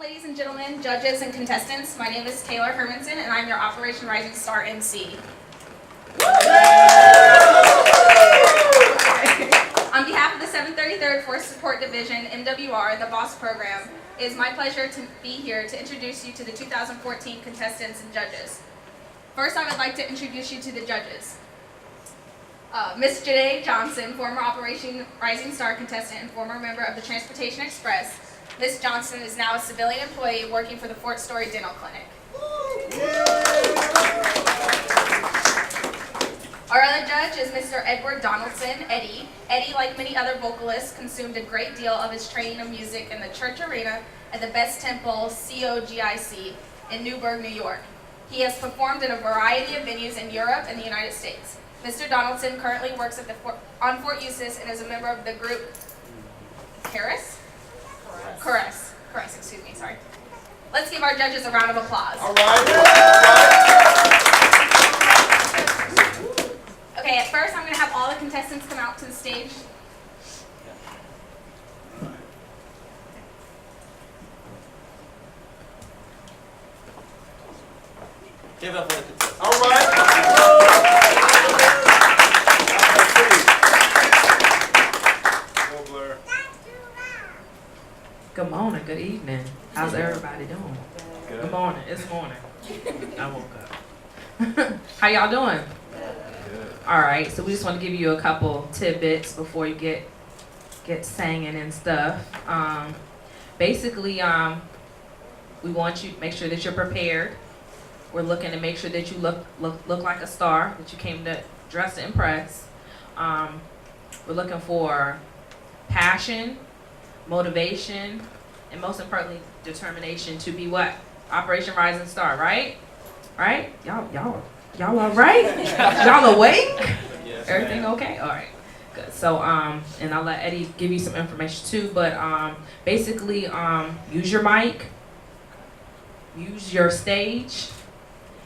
ladies and gentlemen, judges and contestants. My name is Taylor Hermanson, and I'm your Operation Rising Star MC. On behalf of the 733rd Force Support Division, MWR, the BOSS program, it is my pleasure to be here to introduce you to the 2014 contestants and judges. First, I would like to introduce you to the judges. Ms. Janae Johnson, former Operation Rising Star contestant and former member of the Transportation Express. Ms. Johnson is now a civilian employee working for the Fort Story Dental Clinic. Our other judge is Mr. Edward Donaldson, Eddie. Eddie, like many other vocalists, consumed a great deal of his training of music in the church arena at the Best Temple COGIC in Newburgh, New York. He has performed in a variety of venues in Europe and the United States. Mr. Donaldson currently works at on Fort Eustis and is a member of the group Chorus, excuse me, sorry. Let's give our judges a round of applause. All right. Okay, at first I'm going to have all the contestants come out to the stage. Give up for the contestants. All right. Good morning, good evening. How's everybody doing? Good morning, it's morning. I woke up. How y'all doing? Good. All right, so we just want to give you a couple tidbits before you get singing and stuff. Basically, we want you to make sure that you're prepared. We're looking to make sure that you look like a star, that you came to dress to impress. We're looking for passion, motivation, and most importantly, determination to be what? Operation Rising Star, right? Right? Y'all all right? Y'all awake? Yes, everything okay? All right, good. So, and I'll let Eddie give you some information too, but basically, use your mic, use your stage,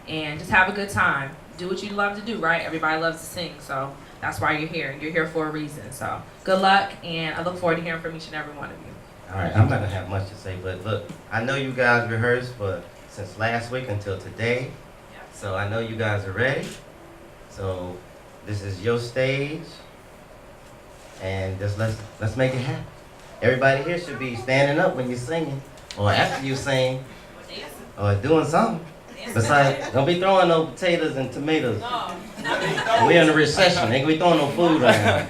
and just have a good time. Do what you love to do, right? Everybody loves to sing, so that's why you're here. You're here for a reason. So good luck, and I look forward to hearing from each and every one of you. All right, I'm not gonna have much to say, but look, I know you guys rehearsed since last week until today, so I know you guys are ready. So this is your stage, and just let's make it happen. Everybody here should be standing up when you're singing, or after you sing, or doing something. Besides, don't be throwing no potatoes and tomatoes. We're in a recession. Ain't we throwing no food right now.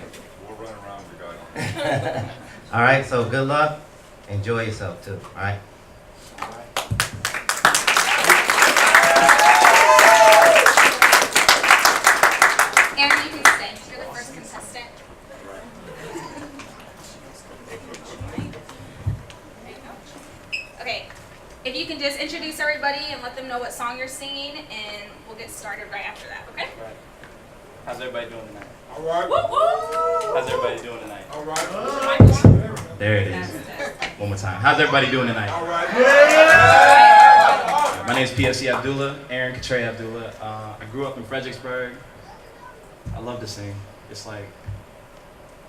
We'll run around regardless. All right, so good luck. Enjoy yourself too. All right. Aaron, you can stay. You're the first contestant. Okay, if you can just introduce everybody and let them know what song you're singing, and we'll get started right after that, okay? Right. How's everybody doing tonight? All right. How's everybody doing tonight? All right. There it is. One more time. How's everybody doing tonight? All right. My name is PFC Abdullah, Aaron Katray Abdullah. I grew up in Fredericksburg. I love to sing. It's like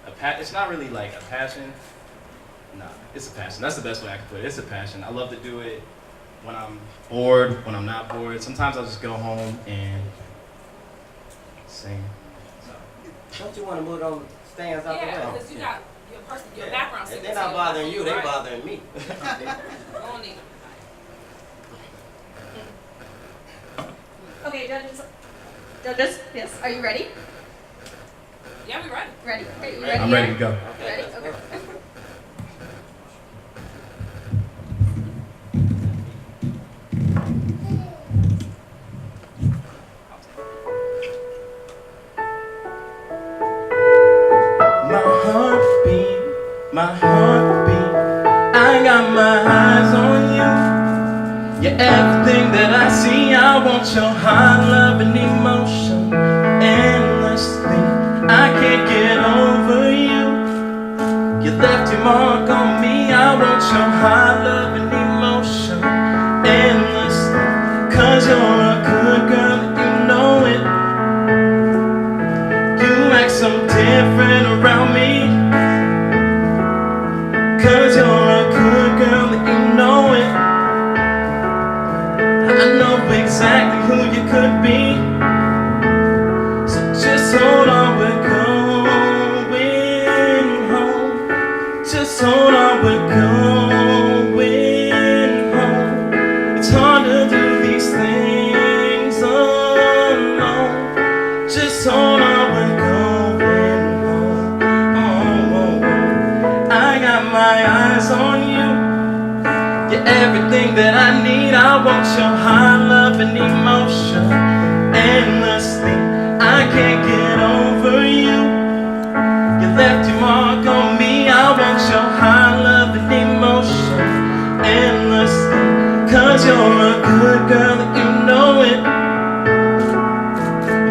it's not really like a passion. Nah, it's a passion. That's the best way I can put it. It's a passion. I love to do it when I'm bored, when I'm not bored. Sometimes I'll just go home and sing. Don't you want to move those stands out the way? Yeah, because you got your background singer. They're not bothering you, they're bothering me. You don't need them. Okay, judges, yes, are you ready? Yeah, we ready. Ready? Okay, you ready? I'm ready to go. Ready? Okay. My heartbeat, I got my eyes on you. You're everything that I see. I want your high love and emotion endlessly. I can't get over you. You left your mark on me. I want your high love and emotion endlessly. 'Cause you're a good girl and you know it. You act so different around me. 'Cause you're a good girl and you know it. could be. So just hold on, we're going home. Just hold on, we're going home. It's hard to do these things alone. Just hold on, we're going home. I got my eyes on you. You're everything that I need. I want your high love and emotion endlessly. I can't get over you. You left your mark on me. I want your high love and emotion endlessly. Cause you're a good girl and you know it.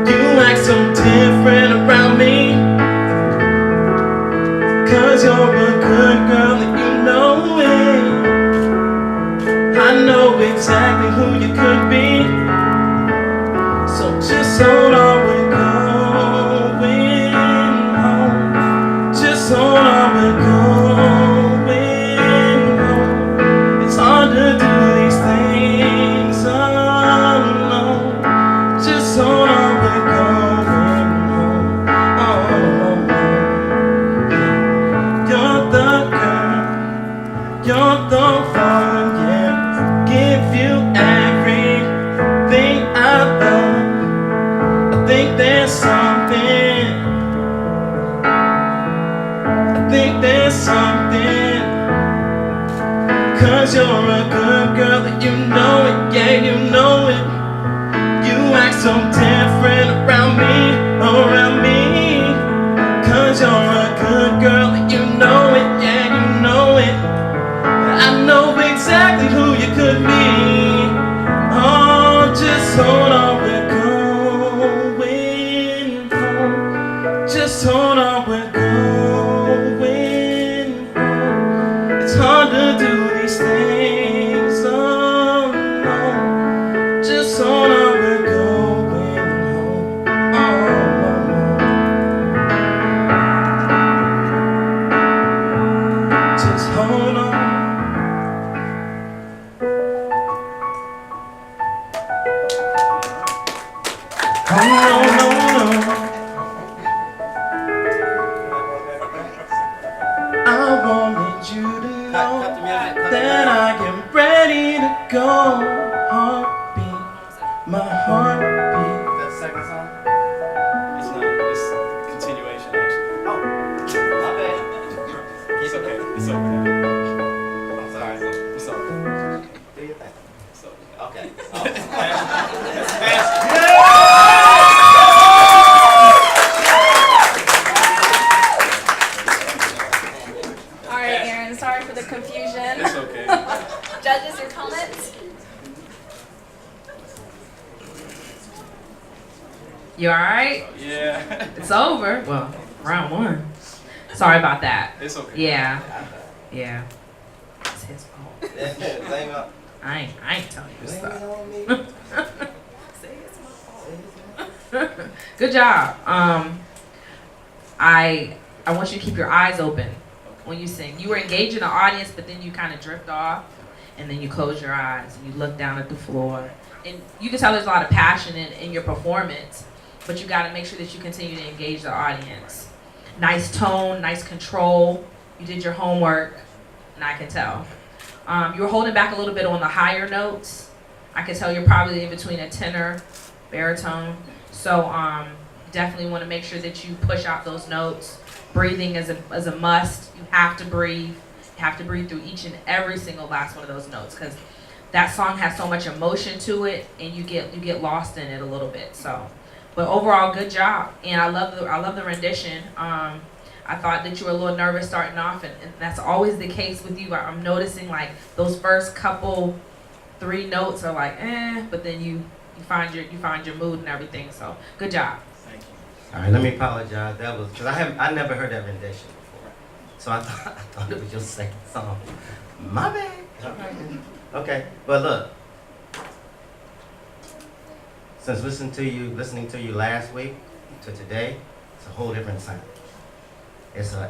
You act so different around me. Cause you're a good girl and you know it. I know exactly who you could be. So just hold on, we're going home. Just hold on, we're going home. It's hard to do these things alone. Just hold on, we're going home. You're the girl, you're the one, yeah. Give you everything I love. I think there's something. I think there's something. Cause you're a good girl and you know it, yeah, you know it. You act so different around me, around me. Cause you're a good girl and you know it, yeah, you know it. I know exactly who you could be. Oh, just hold on, we're going home. Just hold on, we're going home. It's hard to do these things alone. Just hold on, we're going home. Just hold on. Oh, no, no, no. I wanted you to know that I am ready to go. Heartbeat, my heartbeat. That second song? It's not. It's continuation, actually. Oh, my bad. It's okay. It's okay. I'm sorry. It's okay. Do your thing. It's okay. Okay. All right, Aaron, sorry for the confusion. It's okay. Judges, your comments? You alright? Yeah. It's over. Well, round one. Sorry about that. It's okay. Yeah. Yeah. It's his fault. Blame it I ain't telling you on stuff. me. Good job. I want you to keep your eyes open when you sing. You were engaged in the audience, but then you kind of drift off, and then you close your eyes and you look down at the floor. And you can tell there's a lot of passion in your performance, but you got to make sure that you continue to engage the audience. Nice tone, nice control. You did your homework, and I can tell. You were holding back a little bit on the higher notes. I can tell you're probably in between a tenor, baritone. So definitely want to make sure that you push out those notes. Breathing is a must. You have to breathe. You have to breathe through each and every single last one of those notes, because that song has so much emotion to it, and you get lost in it a little bit. So, but overall, good job, and I love the rendition. I thought that you were a little nervous starting off, and that's always the case with you. I'm noticing like those first couple 3 notes are like but then you find your mood and everything. So good job. Thank you. All right, let me apologize. That was because I never heard that rendition before, so I thought it was your second song. My bad. All right. Okay, but look, since listening to you last week to today, it's a whole different sound. It's a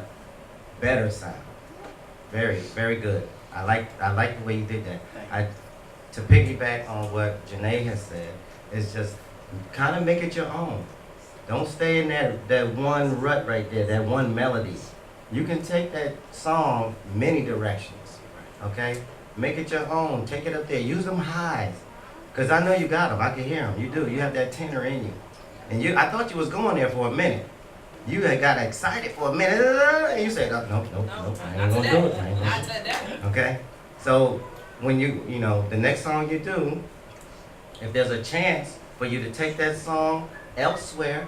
better sound. Very, very good. I like the way you did that. To piggyback on what Janae has said, it's just kind of make it your own. Don't stay in that one rut right there, that one melody. You can take that song many directions, okay? Make it your own. Take it up there. Use them highs. Because I know you got them. I can hear them. You do. You have that tenor in you. And I thought you was going there for a minute. You had got excited for a minute, and you said, nope, I ain't gonna do it. I ain't gonna do it. Okay? So when the next song you do, if there's a chance for you to take that song elsewhere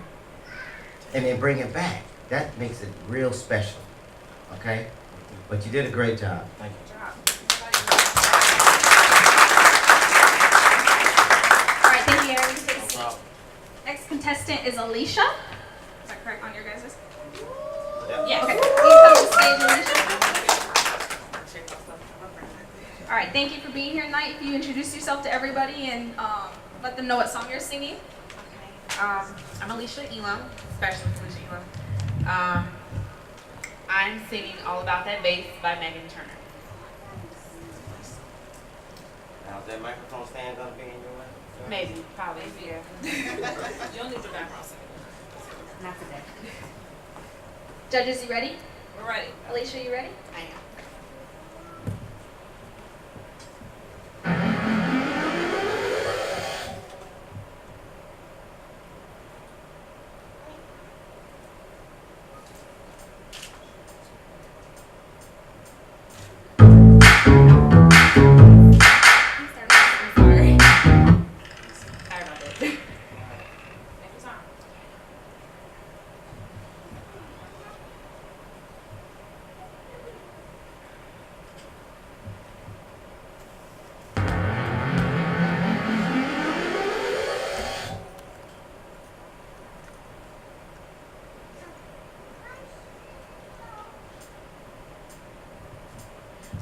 and then bring it back, that makes it real special. Okay? But you did a great job. Thank you. All right, thank you, Aaron. Take a seat. Next contestant is Alicia. Is that correct on your guys'? Yeah. Okay. Please come to the stage, Alicia. All right, thank you for being here tonight. If you introduce yourself to everybody and let them know what song you're singing. I'm Alicia Elam, Specialist Alicia Elam. I'm singing All About That Bass by Megan Turner. Now, is that microphone stand gonna be in your way? Maybe, probably, yeah. You don't need your background singer. Not today. Judges, you ready? We're ready. Alicia, you ready? I am.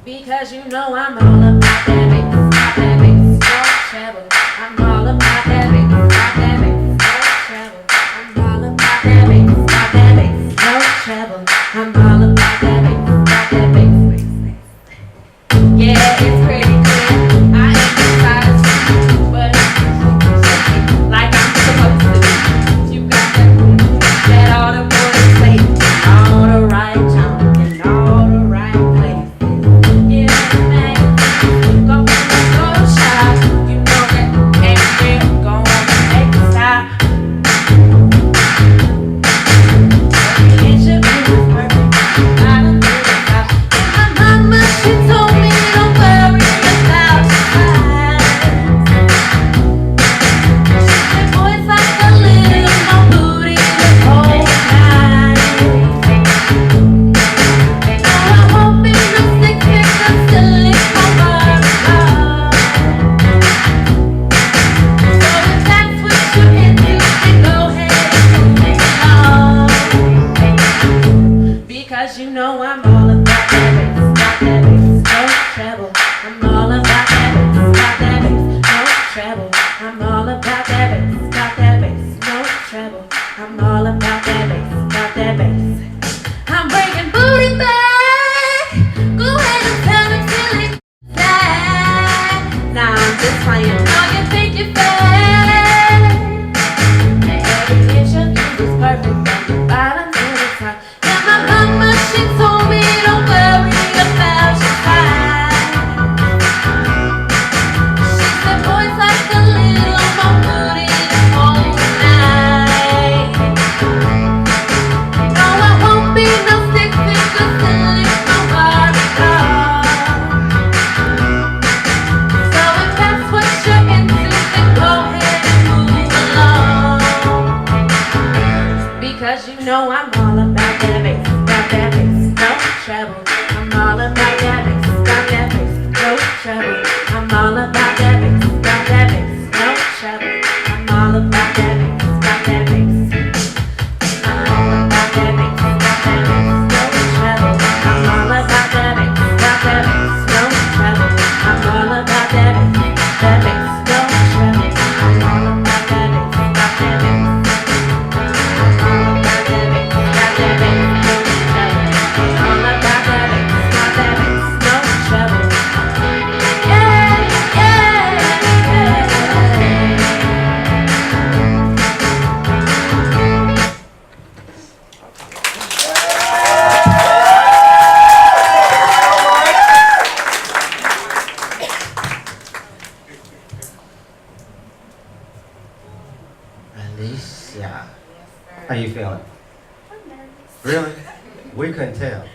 Because you know I'm all about that bass, no trouble. I'm all about that bass, no trouble. I'm all about that bass, no trouble. I'm all about that bass, Yeah, it's pretty clear. I ain't decided to, but it's like I'm supposed to. You got that all the boys say, all the right time and all the right place. Because you know I'm all about that bass, no trouble. I'm all about that bass, no trouble. I'm all about that bass, no trouble. I'm all about that bass. I'm breaking booty back. Go ahead and tell me till it's back. Now I'm just playing. Now you think you're bad. Every inch of you is perfect from the bottom to the top. Mama, she told me don't worry about your pride. She said boys like a little more booty the whole night. No, I won't be no stick figure till it's my Barbie doll. So if that's what you're into, then go ahead and move along. Because you know I'm all about that bass. No trouble. I'm all about that bass, no trouble. I'm all about that bass, no trouble. I'm all about that bass, I'm all about that bass, no trouble. I'm all about that bass, no trouble. I'm all about that bass, no trouble. I'm all about that bass, I'm all about that bass, all about that bass, no trouble. Yeah, yeah. How you feeling? Really? We couldn't tell.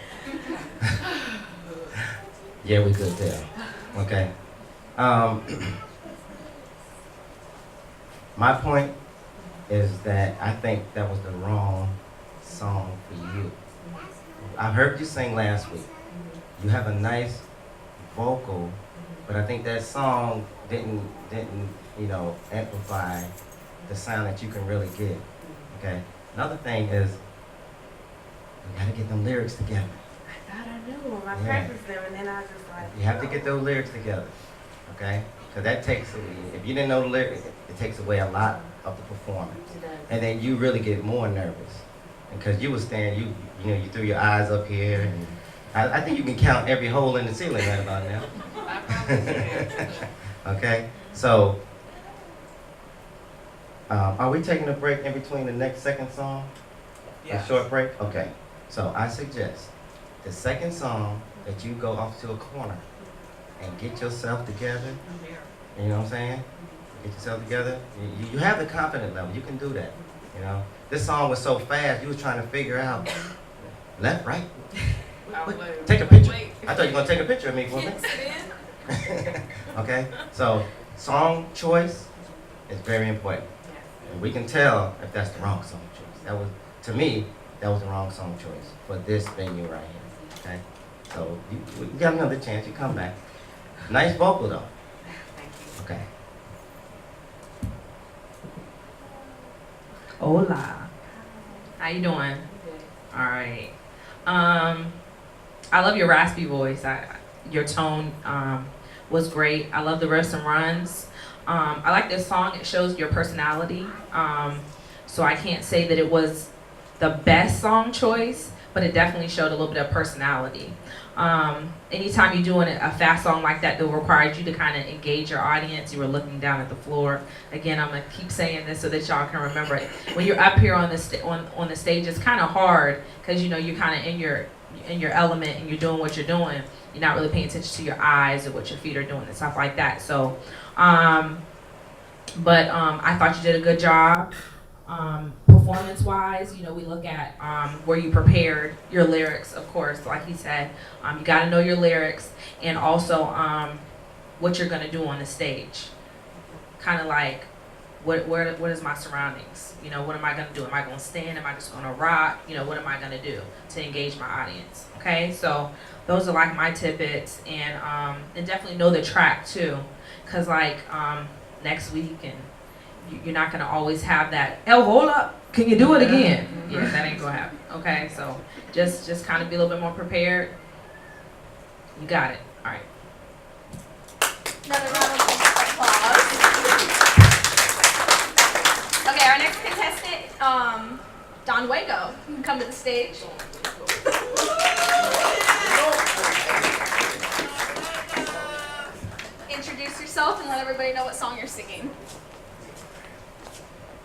Yeah, we could tell. Okay. My point is that I think that was the wrong song for you. I heard you sing last week. You have a nice vocal, but I think that song didn't amplify the sound that you can really get. Okay. Another thing is you gotta get them lyrics together. I thought I knew them. I Yeah. practiced them, and then I just like. You have to get those lyrics together. Okay? Because that takes, if you didn't know the lyrics, it takes away a lot of the performance. And then you really get more nervous. Because you were standing, you threw your eyes up here, and I think you can count every hole in the ceiling right about now. Okay? So, are we taking a break in between the next second song? Yeah. A short break? Okay. So I suggest the second song that you go off to a corner and get yourself together. You know what I'm saying? Get yourself together. You have the confidence level. You can do that. You know? This song was so fast, you was trying to figure out left, right. Take a picture. I thought you were going to take a picture of me for a minute. Okay? So, song choice is very important. And we can tell if that's the wrong song choice. That was, to me, that was the wrong song choice for this venue right here. Okay? So, you got another chance. You come back. Nice vocal, though. Okay. Hola. How you doing? All right. I love your raspy voice. Your tone was great. I love the riffs and runs. I like this song. It shows your personality. So I can't say that it was the best song choice, but it definitely showed a little bit of personality. Anytime you're doing a fast song like that requires you to kind of engage your audience, you were looking down at the floor. Again, I'm gonna keep saying this so that y'all can remember it. When you're up here on the stage, it's kind of hard because you're kind of in your element and you're doing what you're doing. You're not really paying attention to your eyes or what your feet are doing and stuff like that. So, I thought you did a good job. Performance-wise, we look at where you prepared your lyrics, of course, like he said. You got to know your lyrics and also what you're going to do on the stage. Kind of like, what is my surroundings? What am I going to do? Am I going to stand? Am I just going to rock? What am I going to do to engage my audience? Okay, so those are like my tidbits, and definitely know the track too, because next week and you're not gonna always have that. Oh, hold up! Can you do it again? Yeah, that ain't gonna happen. Okay, so just kind of be a little bit more prepared. You got it. All right. Another round of applause. Okay, our next contestant, Don Wago, you can come to the stage. Introduce yourself and let everybody know what song you're singing.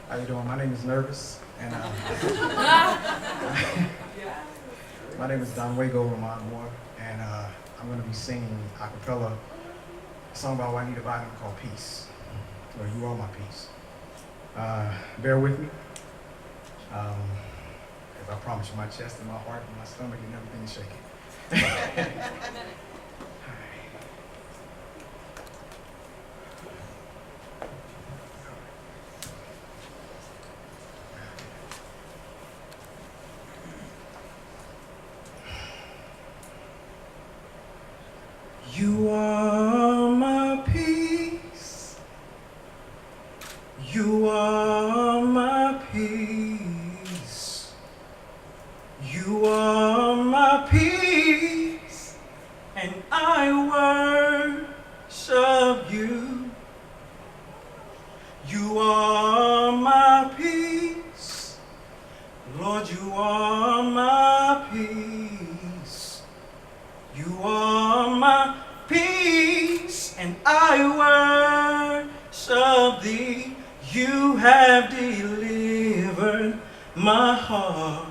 How you doing? My name is Nervous, and my name is Don Wago Ramon Moore, and I'm going to be singing a cappella a song by Juanita Bynum called Peace, or You Are My Peace. Bear with me, because I promise you my chest and my heart and my stomach and everything is shaking. You are my peace. You are my peace. You are my peace. And I worship you. You are my peace. Lord, you are my peace. You are my peace, and I worship thee. You have delivered my heart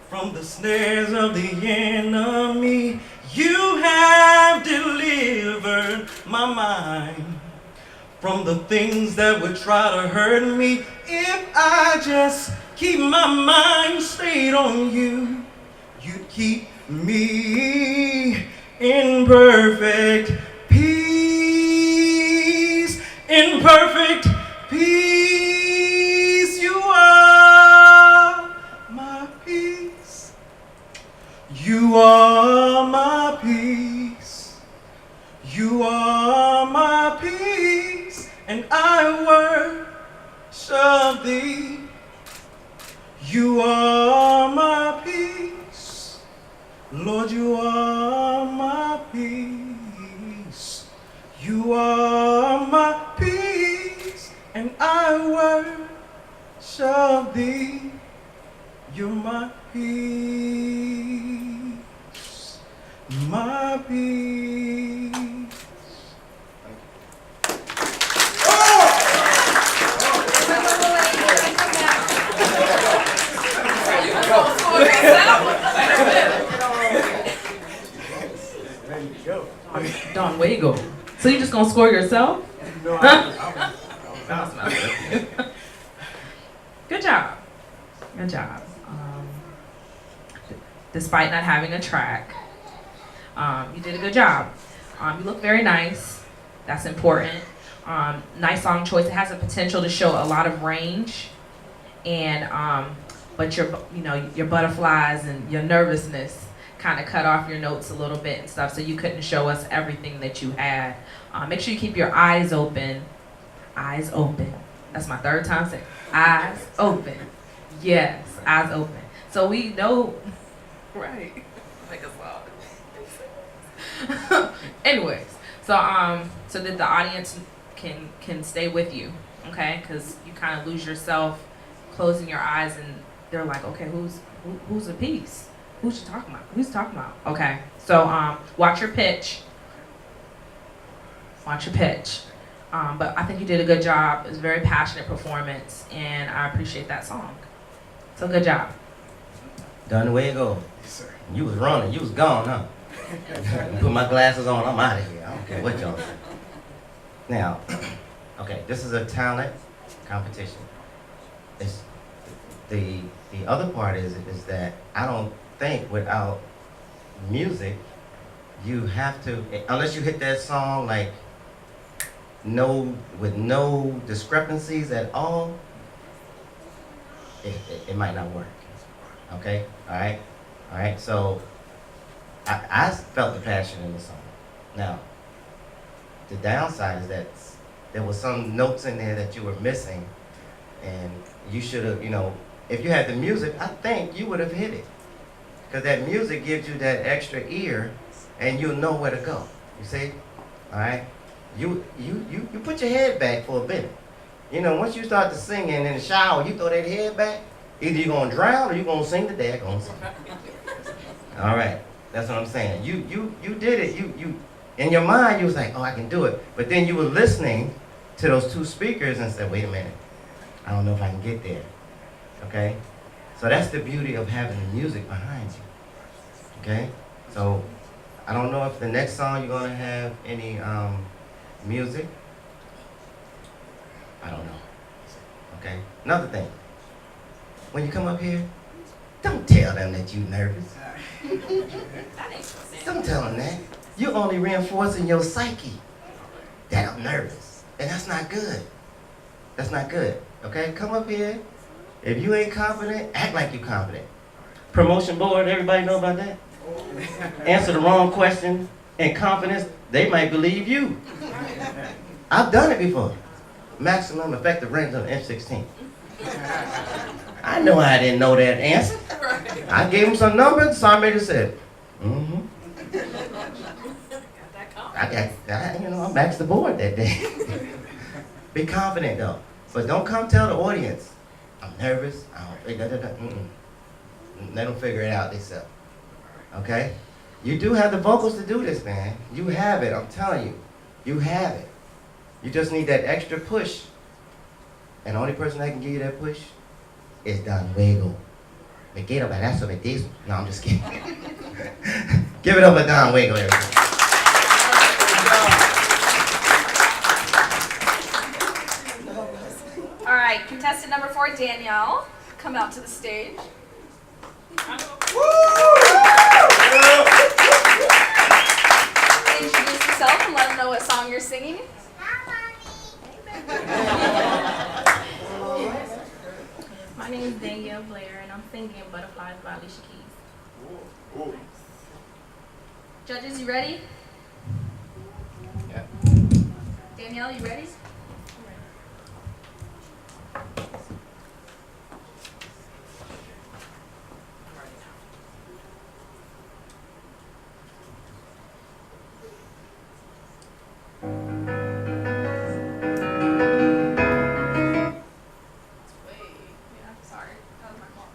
from the snares of the enemy. You have delivered my mind from the things that would try to hurt me. If I just keep my mind stayed on you. You'd keep me in perfect peace. In perfect peace, you are my peace. You are my peace. You are my peace, and I worship thee. You are my peace. Lord, you are my peace. You are my peace, and I worship thee. You're my peace, my peace. There you go. Don Wago. So you just gonna score yourself? No, Good job. Good job. Despite not having a track, you did a good job. You look very nice. That's important. Nice song choice. It has the potential to show a lot of range, and but your butterflies and your nervousness kind of cut off your notes a little bit and stuff, so you couldn't show us everything that you had. Make sure you keep your eyes open. Eyes open. That's my third time saying eyes open. Yes, eyes open. So we know, right? Make us loud. Anyways, so that the audience can stay with you, okay? Because you kind of lose yourself closing your eyes, and they're like, okay, who's a piece? Who's you talking about? Who's talking about? Okay, so watch your pitch. Watch your pitch. But I think you did a good job. It was a very passionate performance, and I appreciate that song. So good job. Done way go. Yes, sir. You was running. You was gone, huh? Put my glasses on. I'm out of here. I don't care what y'all say. Now, okay, this is a talent competition. It's the other part is that I don't think without music you have to, unless you hit that song like with no discrepancies at all, it might not work. Okay? All right. So I felt the passion in the song. Now, the downside is that there was some notes in there that you were missing, and you should have, if you had the music, I think you would have hit it. Because that music gives you that extra ear, and you'll know where to go. You see? All right? You put your head back for a bit. Once you start to sing in the shower, you throw that head back, either you're going to drown or you're going to sing the daggone song. All right. That's what I'm saying. You did it. You in your mind, you was like, oh, I can do it. But then you were listening to those two speakers and said, wait a minute. I don't know if I can get there. Okay? So that's the beauty of having the music behind you. Okay? So I don't know if the next song you're going to have any music. I don't know. Okay? Another thing. When you come up here, don't tell them that you're nervous. Don't tell them that. You're only reinforcing your psyche that I'm nervous. And that's not good. That's not good. Okay? Come up here. If you ain't confident, act like you're confident. Promotion board, everybody know about that? Answer the wrong question in confidence, they might believe you. I've done it before. Maximum effective range on F16. I know I didn't know that answer. I gave him some numbers, Sergeant said, mm-hmm. I maxed the board that day. Be confident though. But don't come tell the audience, I'm nervous. Let them figure it out themselves. Okay? You do have the vocals to do this, man. You have it, I'm telling you. You have it. You just need that extra push. And the only person that can give you that push is Don Wago. Me quiero pedazo de this. No, I'm just kidding. Give it up for Don Wago, everybody. All right, contestant number 4, Danielle. come out to the stage. Introduce yourself and let them know what song you're singing. My name is Danielle Blair, and I'm singing Butterflies by Alicia Keys. Judges, you ready? Yeah. Danielle, you ready? Sorry, that was my fault.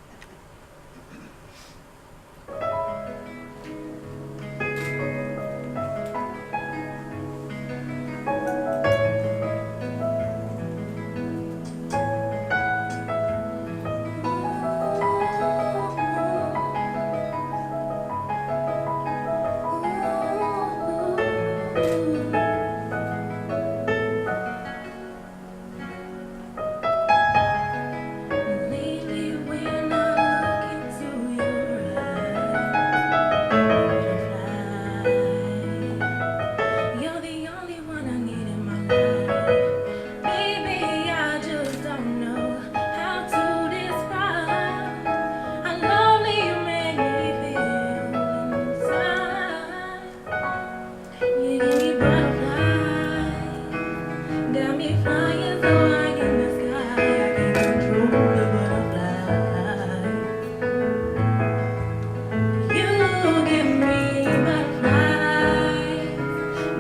Lately, when I look into your eyes, you're the only one I need in my life. Baby, I just don't know how to describe how lovely you make me feel inside. You give me butterflies, got me flying so high in the sky. I can't control the butterflies. You give me butterflies,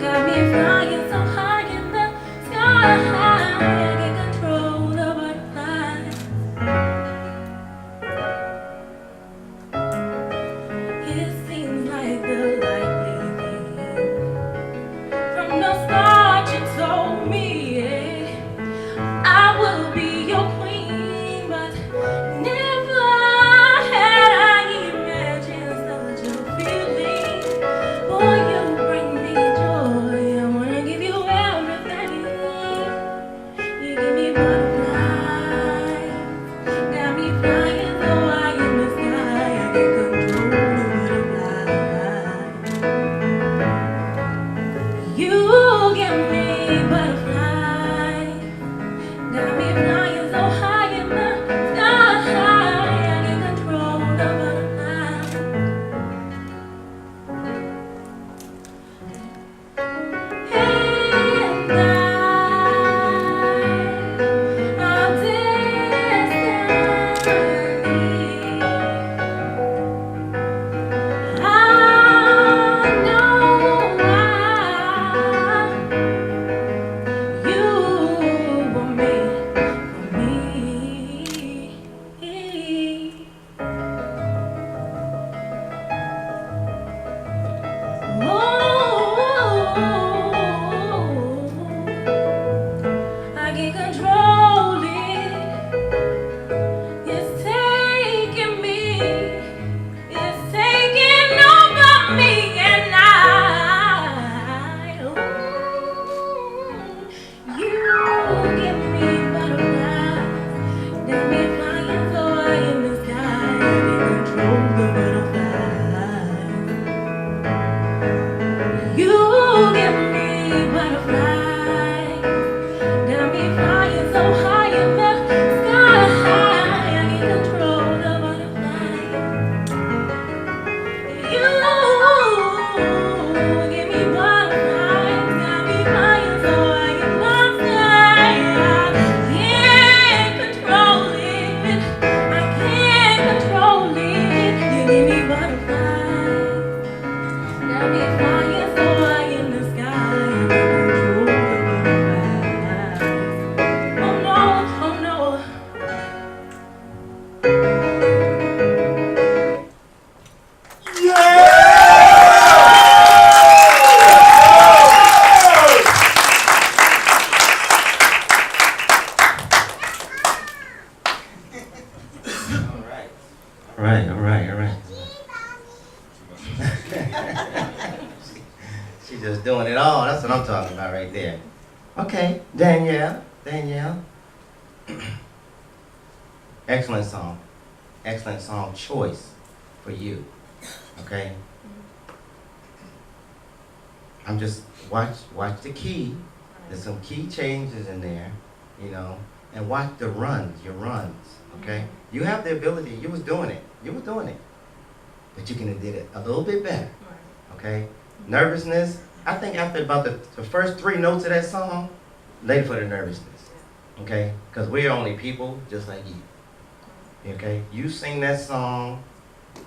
got me flying so high in the sky. I can't control the butterflies. It seems like the likely thing. From the start, you told me I will be your queen, but never had I imagined such a feeling. Boy, you bring me joy. I wanna give you everything. You give me butterflies, got me flying so high in the sky. I can't control the butterflies. You give me butterflies, got me flying so high in the sky. I can't control the butterflies. And our destiny. I know why you were made for me. I can't control it. It's taking me. It's taking over me, and you give me butterflies, got me flying so high in the sky. I can't control the butterflies. You give me butterflies, got me flying so high in the sky. I can't control the butterflies. You give me butterflies, got me flying so high in the sky. I can't control it. I can't control it. You give me butterflies, got me flying so high in the sky. I can't control the butterflies. Oh no, oh no. All right. She just doing it all. That's what I'm talking about right there. Okay, Danielle. excellent song choice for you. Okay. I'm just watch the key. There's some key changes in there, you know, and watch your runs. Okay. You have the ability. You was doing it, but you can have did it a little bit better. Okay. Nervousness. I think after about the first 3 notes of that song, later for the nervousness. Okay? Because we're only people just like you. Okay? You sing that song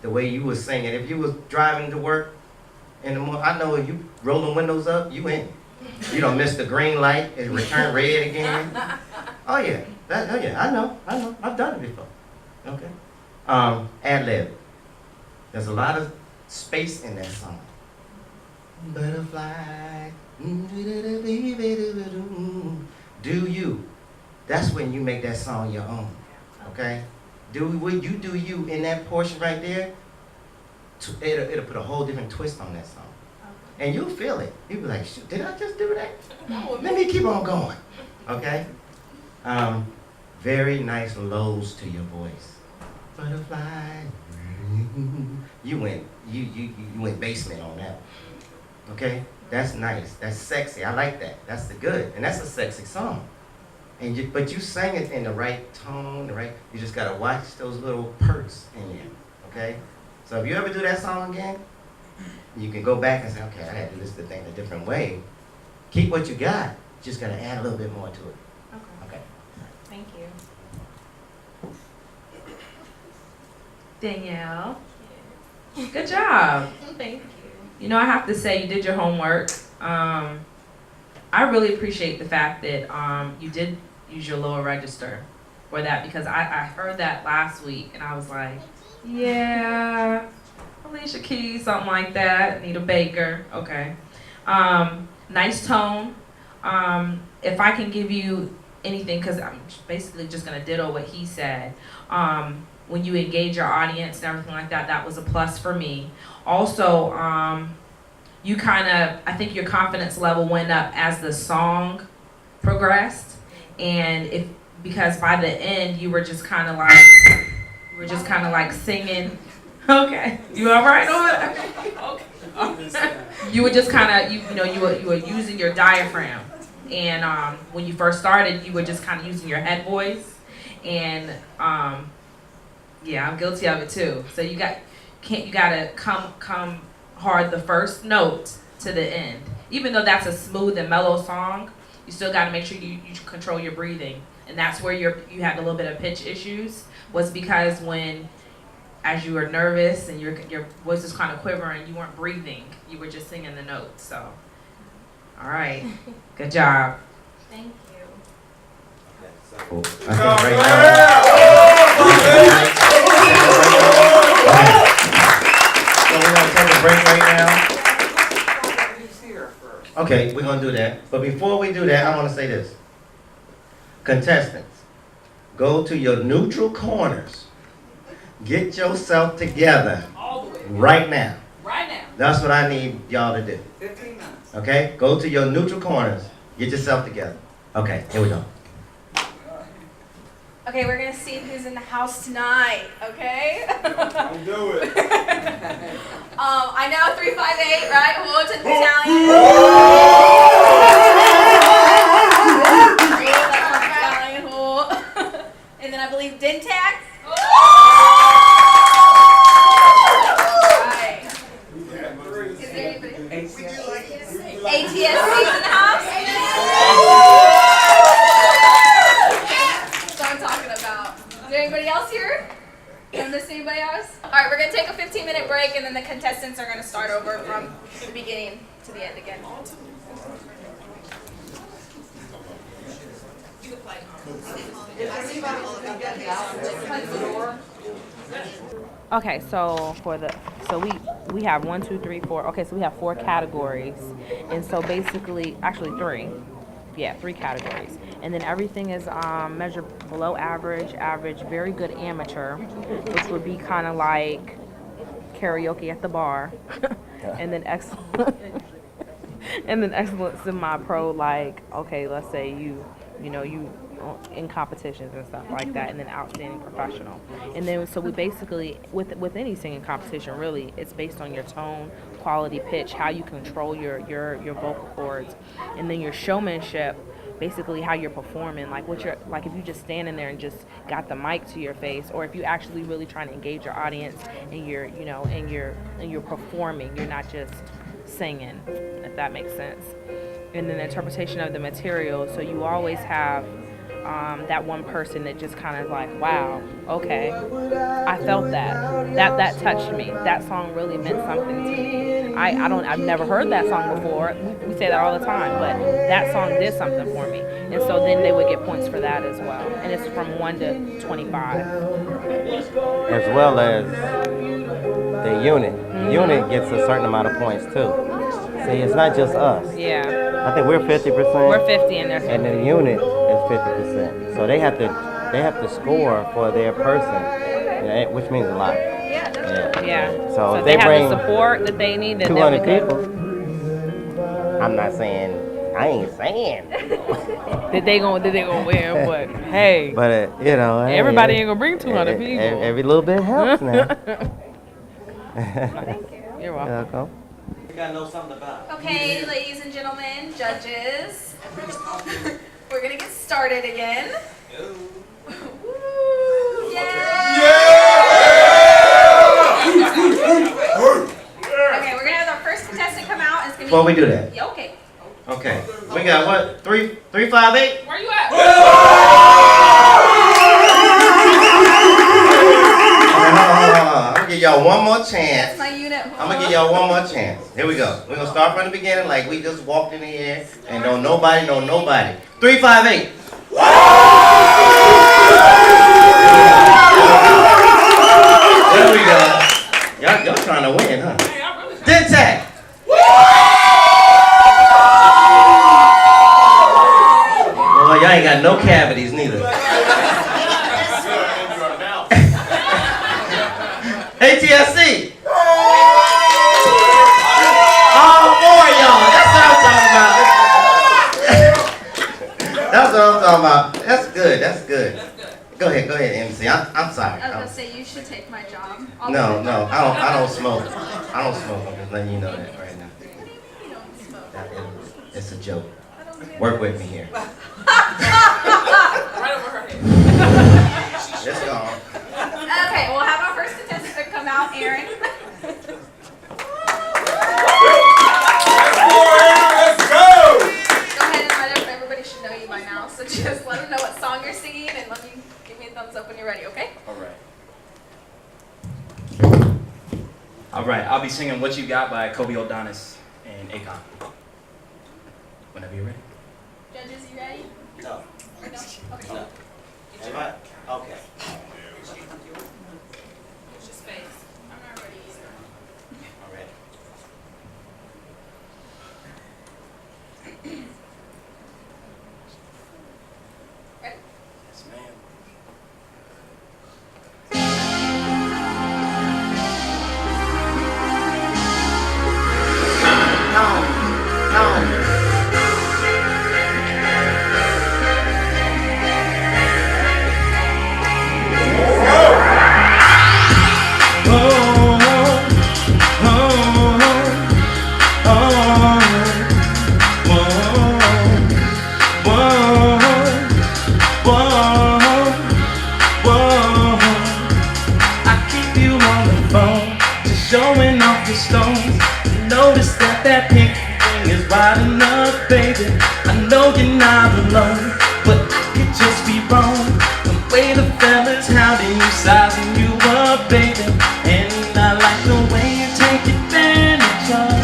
the way you was singing. If you was driving to work in the morning, I know if you rolling windows up, you in. You don't miss the green light, it returned red again. Oh yeah. I know. I've done it before. Okay? Ad-lib. There's a lot of space in that song. Butterfly, do you? That's when you make that song your own. Okay? When you do you in that portion right there, it'll put a whole different twist on that song. And you'll feel it. You'll be like, shoot, did I just do that? Let me keep on going. Okay? Very nice lows to your voice. Butterfly. You went basement on that one. Okay, that's nice. That's sexy. I like that. That's the good, and that's a sexy song. But you sang it in the right tone, You just gotta watch those little perks in there. Okay, so if you ever do that song again, you can go back and say, okay, I had to do this thing a different way. Keep what you got. Just gotta add a little bit more to it. Okay. Thank you. Danielle. Good job. Thank you. You know, I have to say you did your homework. I really appreciate the fact that you did use your lower register for that, because I heard that last week and I was like, yeah, Alicia Keys, something like that, Anita Baker, okay. Nice tone. If I can give you anything, because I'm basically just going to ditto what he said. When you engage your audience and everything like that, that was a plus for me. Also, you I think your confidence level went up as the song progressed, and because by the end you were just kind of like singing. Okay, you all right over there? You were just kind of you were using your diaphragm, and when you first started, you were just kind of using your head voice, and yeah, I'm guilty of it too. So you gotta come hard the first note to the end. Even though that's a smooth and mellow song, you still gotta make sure you control your breathing. And that's where you had a little bit of pitch issues, was because as you were nervous and your voice was kind of quivering, you weren't breathing. You were just singing the notes. So, all right, good job. Thank you. I think right now. So we're gonna take a break right now. Okay, we're gonna do that. But before we do that, I want to say this. Contestants, go to your neutral corners. Get yourself together right now. Right now. That's what I need y'all to do. 15 minutes. Okay? Go to your neutral corners. Get yourself together. Okay, here we go. Okay, we're gonna see who's in the house tonight, okay? Don't do it. I know 358, right? Whoa, to the battalion. And then I believe Dentac. Right. Is there anybody? ATSC's in the house? That's what I'm talking about. Is there anybody else here? Did I miss anybody else? Alright, we're going to take a 15-minute break, and then the contestants are going to start over from the beginning to the end again. Okay, so we have 1, 2, 3, 4. Okay, so we have 4 categories, and so basically, actually 3. Yeah, 3 categories, and then everything is measured below average, very good amateur, which would be kind of like karaoke at the bar, and then excellent, and then excellent semi-pro. Like, okay, let's say you you know, you in competitions and stuff like that, and then outstanding professional. And then so we basically with any singing competition, really, it's based on your tone, quality, pitch, how you control your vocal cords, and then your showmanship, basically how you're performing, like what you're like if you just standing there and just got the mic to your face, or if you actually really trying to engage your audience and you're, you know, and you're performing, you're not just singing, if that makes sense. And then the interpretation of the material, so you always have that one person that just kind of like, wow, okay, I felt that touched me. That song really meant something to me. I've never heard that song before. We say that all the time, but that song did something for me. And so then they would get points for that as well. And it's from 1 to 25. As well as the unit. The unit gets a certain amount of points too. See, it's not just us. Yeah. I think we're 50%. We're 50 and they're 50. And the unit is 50%. So they have to score for their person, you know, which means a lot. Yeah. So if if they have bring the support that they need, then 200 they'll be people, I'm not saying, I ain't saying that they gonna win, but hey. But you know, everybody ain't gonna bring 200 people. Every little bit helps now. Thank you. You're welcome. You gotta know something about it. Okay, ladies and gentlemen, judges, we're gonna get started again. Woo, yeah! Okay, we're gonna have our first contestant come out. And it's gonna Before we do that. Yeah, okay. Okay. We got what? 358? Where you at? I'm gonna give y'all one more chance. That's my unit. I'm gonna give y'all one more chance. Here we go. We're gonna start from the beginning, like we just walked in the air and don't nobody know nobody. 358. There we go. Y'all trying to win, huh? Dentac. Boy, y'all ain't got no cavities neither. ATSC. Oh, more y'all. That's what I'm talking about. That's good. That's good. Go ahead, MC. I'm sorry. I was gonna say you should take my job. No, I don't smoke. I don't smoke. I'm just letting you know that right now. You don't smoke. It's a joke. Work with me here. Right over her head. Let's go. Okay, we'll have our first contestant come out, Aaron. Let's go! Go ahead and let everybody should know you by now. So just let them know what song you're singing and give me a thumbs up when you're ready, okay? All right, I'll be singing What You Got by Kobe O'Donis and Akon. Whenever you're ready. Judges, you ready? No. No? Okay. No. Am I? Okay. What's your space? I'm not ready either. All right. Ready? Yes, ma'am. Showing off your stones. Notice that pink ring is wide enough, baby. I know you're not alone, but I could just be wrong. The way the fellas hounding you, sizing you up, baby. And I like the way you take advantage of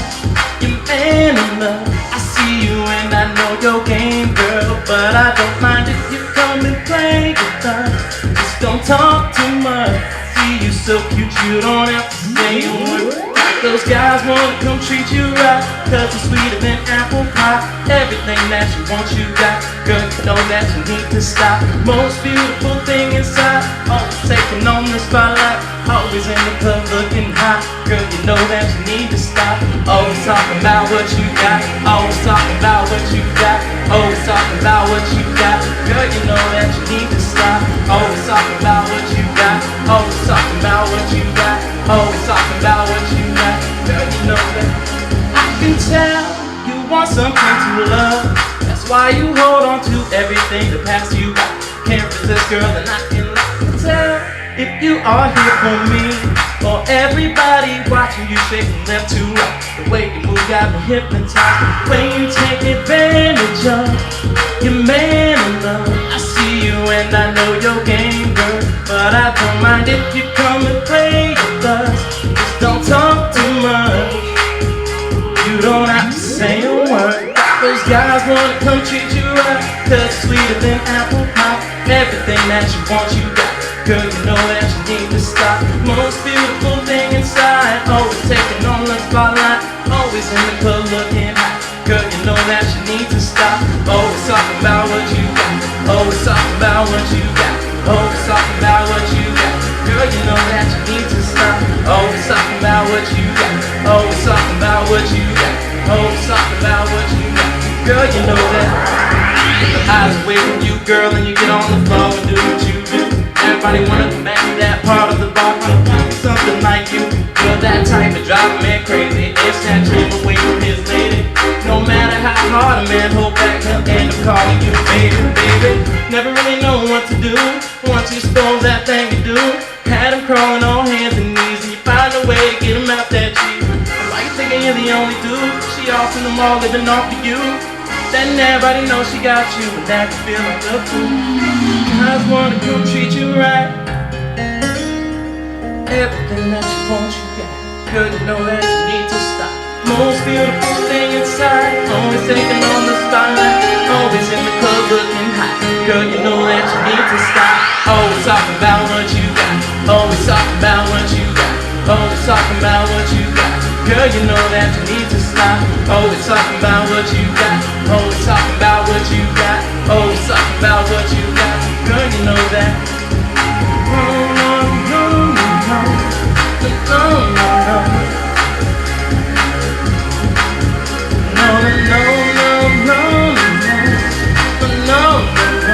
your man in love. I see you and I know your game, girl, but I don't mind if you come and play with us. Just don't talk too much. See you so cute, you don't have to say a word. Those guys wanna come treat you right, 'cause you're sweeter than apple pie. Everything that you want, you got. Girl, you know that you need to stop. Most beautiful thing inside, always taking on the spotlight. Always in the club looking hot. Girl, you know that you need to stop. Always talking about what you got. Always talking about what you got. Always talking about what you got. hold on to everything that passed you by. Can't resist, girl, and I can tell if you are here for me. Or everybody watching you shaking left to right. The way you move got me hypnotized. The way you take advantage of your man enough. I see you and I know your game, girl, but I don't mind if you come and play with us. Just don't talk too much. You don't have to say a word. Those guys wanna come treat you right, 'cause it's sweeter than apple pie. Everything that you want, you got. Girl, you know that you need to stop. Most beautiful thing inside, always taking on the spotlight, always in the club looking hot. Girl, you know that you need to stop. Always talking about what you got. Always talking about what you got. Always talking about what you got. Girl, you know that you need to stop. Always talking about what you got. Always talking about what you got. Always talking about what you got. Girl, you know that. The eyes away from you, girl, and you get on the floor and do what you do. Everybody wanna come back to that part of the bar, something like you. You're that type of drive a man crazy. It's that dream away from his lady. No matter how hard a man hold back, he'll end up calling you baby, baby. Never really know what to do once you expose that thing you do. Had him crawling on hands and knees, and you find a way to get him out that cheese. Why you thinking you're the only dude? She off in them all living off of you. Then everybody knows she got you, and that you feel like a fool. Guys wanna come treat you right. Everything that you want, you got. Girl, you know that you need to stop. Most beautiful thing inside, always taking on the spotlight, always in the club looking hot. Girl, you know that you need to stop. Always talking about what you got. Always talking about what you got. Always talking about what you got. Girl, you know that you need to stop. Always talking about what you got. Always talking about what you got. Always talking about what you got. Girl, you know that. No, no, no, no, no, no, no. No, no, no, no, no, no, no.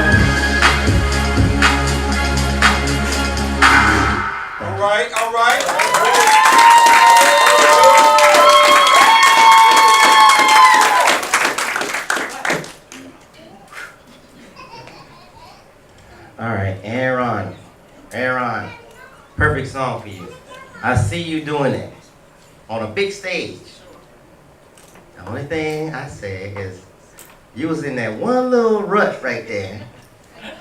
All right, all right. All right, Aaron, perfect song for you. I see you doing it on a big stage. The only thing I say is you was in that one little rut right there.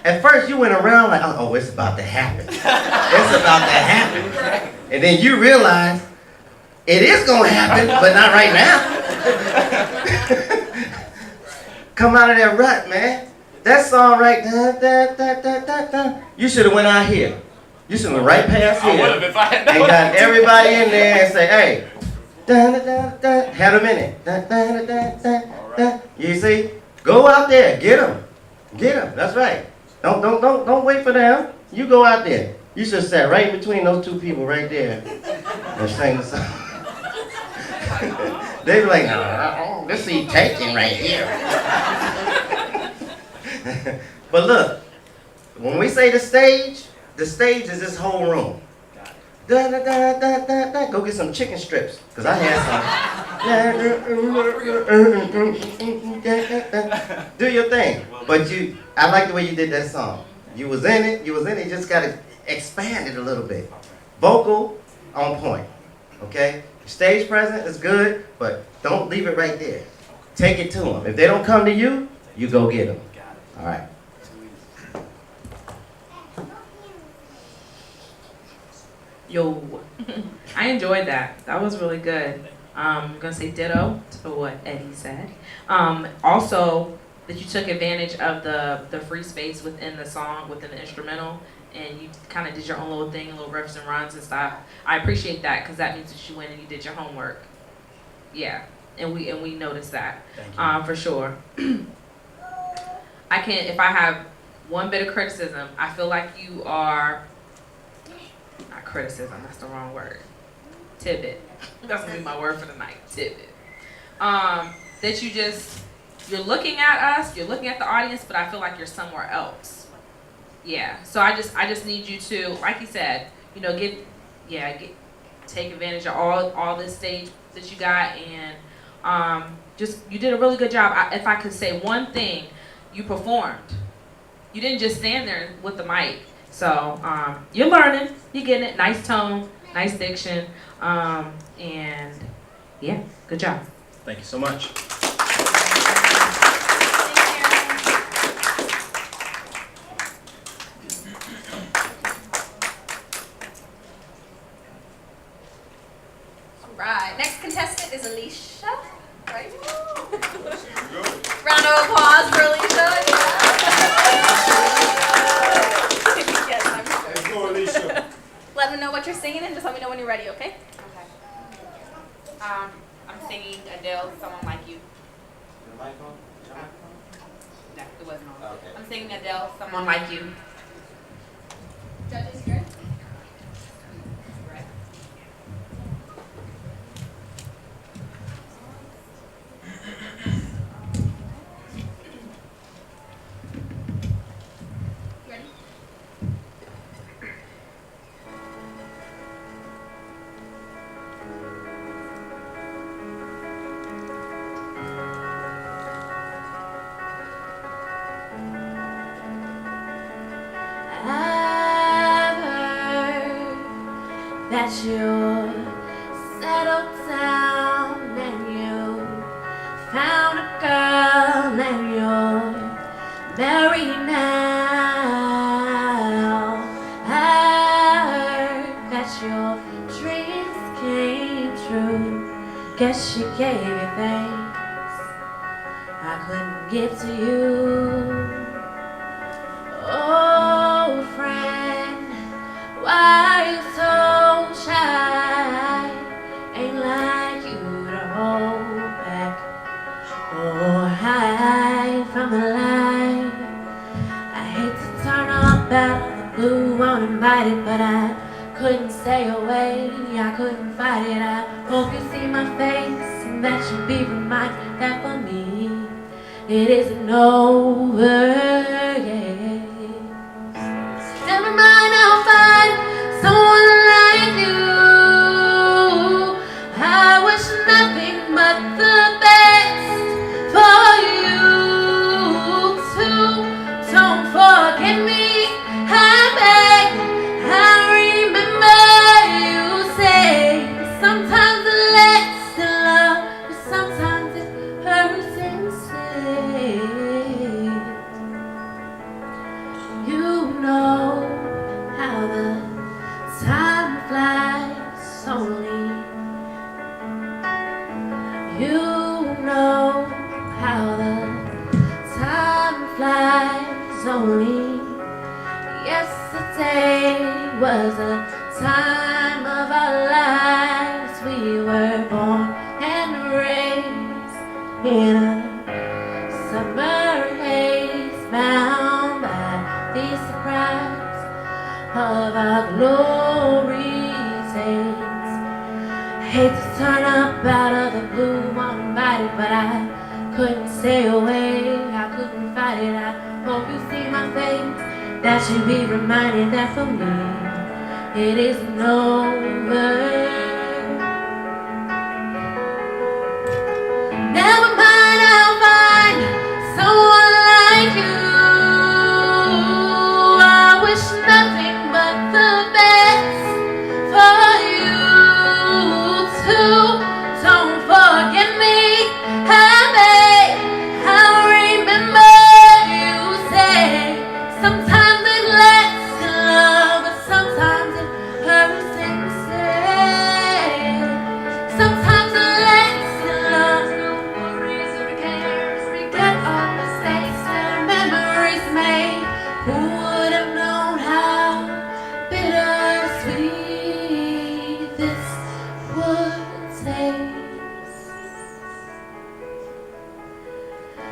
At first you went around like, oh, it's about to happen. It's about to happen. And then you realize it is gonna happen, but not right now. Come out of that rut, man. That song right there, you should have went out here. You should have went right past here. I would have if I had known. And got everybody in there and say, hey, had a minute. You see? Go out there, get them. Get them, that's right. Don't wait for them. You go out there. You should have sat right between those two people right there and sang the song. They be like, no, this is taking right here. But look, when we say the stage is this whole room. Go get some chicken strips, because I had some. Do your thing. But I like the way you did that song. You was in it, you just got to expand it a little bit. Vocal on point, okay? Stage presence is good, but don't leave it right there. Take it to them. If they don't come to you, you go get them. All right. Yo, I enjoyed that. That was really good. I'm gonna say ditto to what Eddie said. Also, that you took advantage of the free space within the song, within the instrumental, and you kind of did your own little thing, little riffs and runs and stuff. I appreciate that because that means that you went and you did your homework. Yeah, and we noticed that. Thank you. For sure. If I have one bit of criticism, I feel like you are. Not criticism, that's the wrong word. Tidbit. That's gonna be my word for the night. Tidbit. That you're looking at us, you're looking at the audience, but I feel like you're somewhere else. Yeah. So I just need you to, like you said, take advantage of all this stage that you got, and you did a really good job. If I could say one thing you performed. You didn't just stand there with the mic. So you're learning, you're getting it. Nice tone, nice diction, and yeah, good job. Thank you so much. Right. Next contestant is Alicia. Right? Round of applause for Alicia. Yes, I'm sure. Let's go, Alicia. Let me know what you're singing and just let me know when you're ready, okay? Okay. I'm singing Adele, Someone Like You. No, it wasn't on. Okay. I'm singing Adele, Someone Like You. Judges, here. Ready? I've heard that you're settled down and you found a girl and you're married now. I heard that your dreams came true. Guess she gave you things I couldn't give to you. Oh, friend, why are you so shy? Ain't like you to hold back or hide from the light. I hate to turn up out of the blue uninvited, but I couldn't stay away. I couldn't fight it. I hope you see my face and that you be reminded that for me it isn't over yet. Never mind, I'll find someone like you. I wish nothing but the best for you too. Don't forget me, I beg. I remember you say sometimes it lasts in love, but sometimes it hurts instead. You know how the time flies only. You know how the time flies only. Yesterday was a time of our lives. We were born and raised in a summer haze, bound by the surprise of our glory's days. Hate to turn up out of the blue uninvited, but I couldn't stay away. I couldn't fight it. I hope you see my face, that you be reminded that for me it isn't over. Never mind, I'll find someone like you. I wish nothing but the best for you too. Don't forget me, I beg. I remember you say sometimes it lasts in love, but sometimes it hurts instead. Sometimes it lasts in love, no worries or cares. Forget all mistakes and memories made. Who would have known how bittersweet this would taste?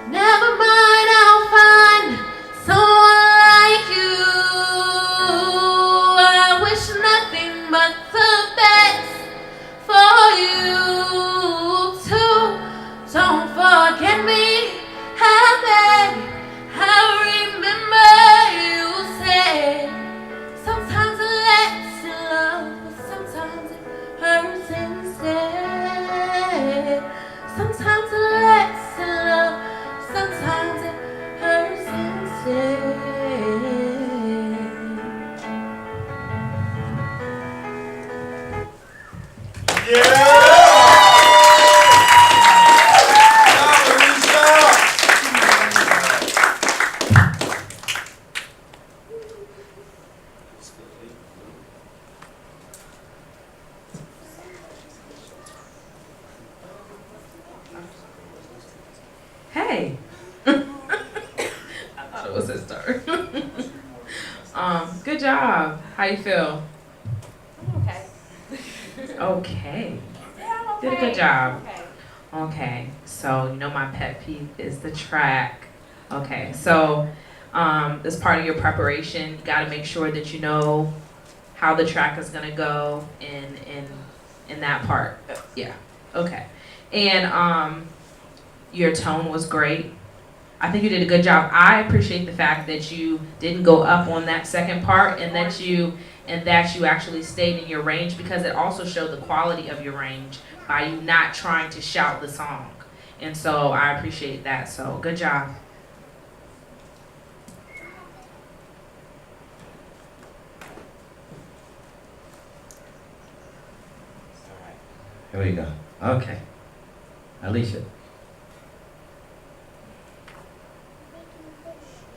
Never mind, I'll find someone like you. I wish nothing but the best for you too. Don't forget me, I beg. I remember you Hey. I thought it was his turn. Good job. How you feel? Okay. Okay. Yeah, I'm okay. Did a good job. Okay. Okay. So you know my pet peeve is the track. Okay. So as part of your preparation, you got to make sure that you know how the track is gonna go in that part. Yeah. Okay. And your tone was great. I think you did a good job. I appreciate the fact that you didn't go up on that second part and that you actually stayed in your range, because it also showed the quality of your range by you not trying to shout the song. And so I appreciate that. So good job. Here we go. Okay. Alicia.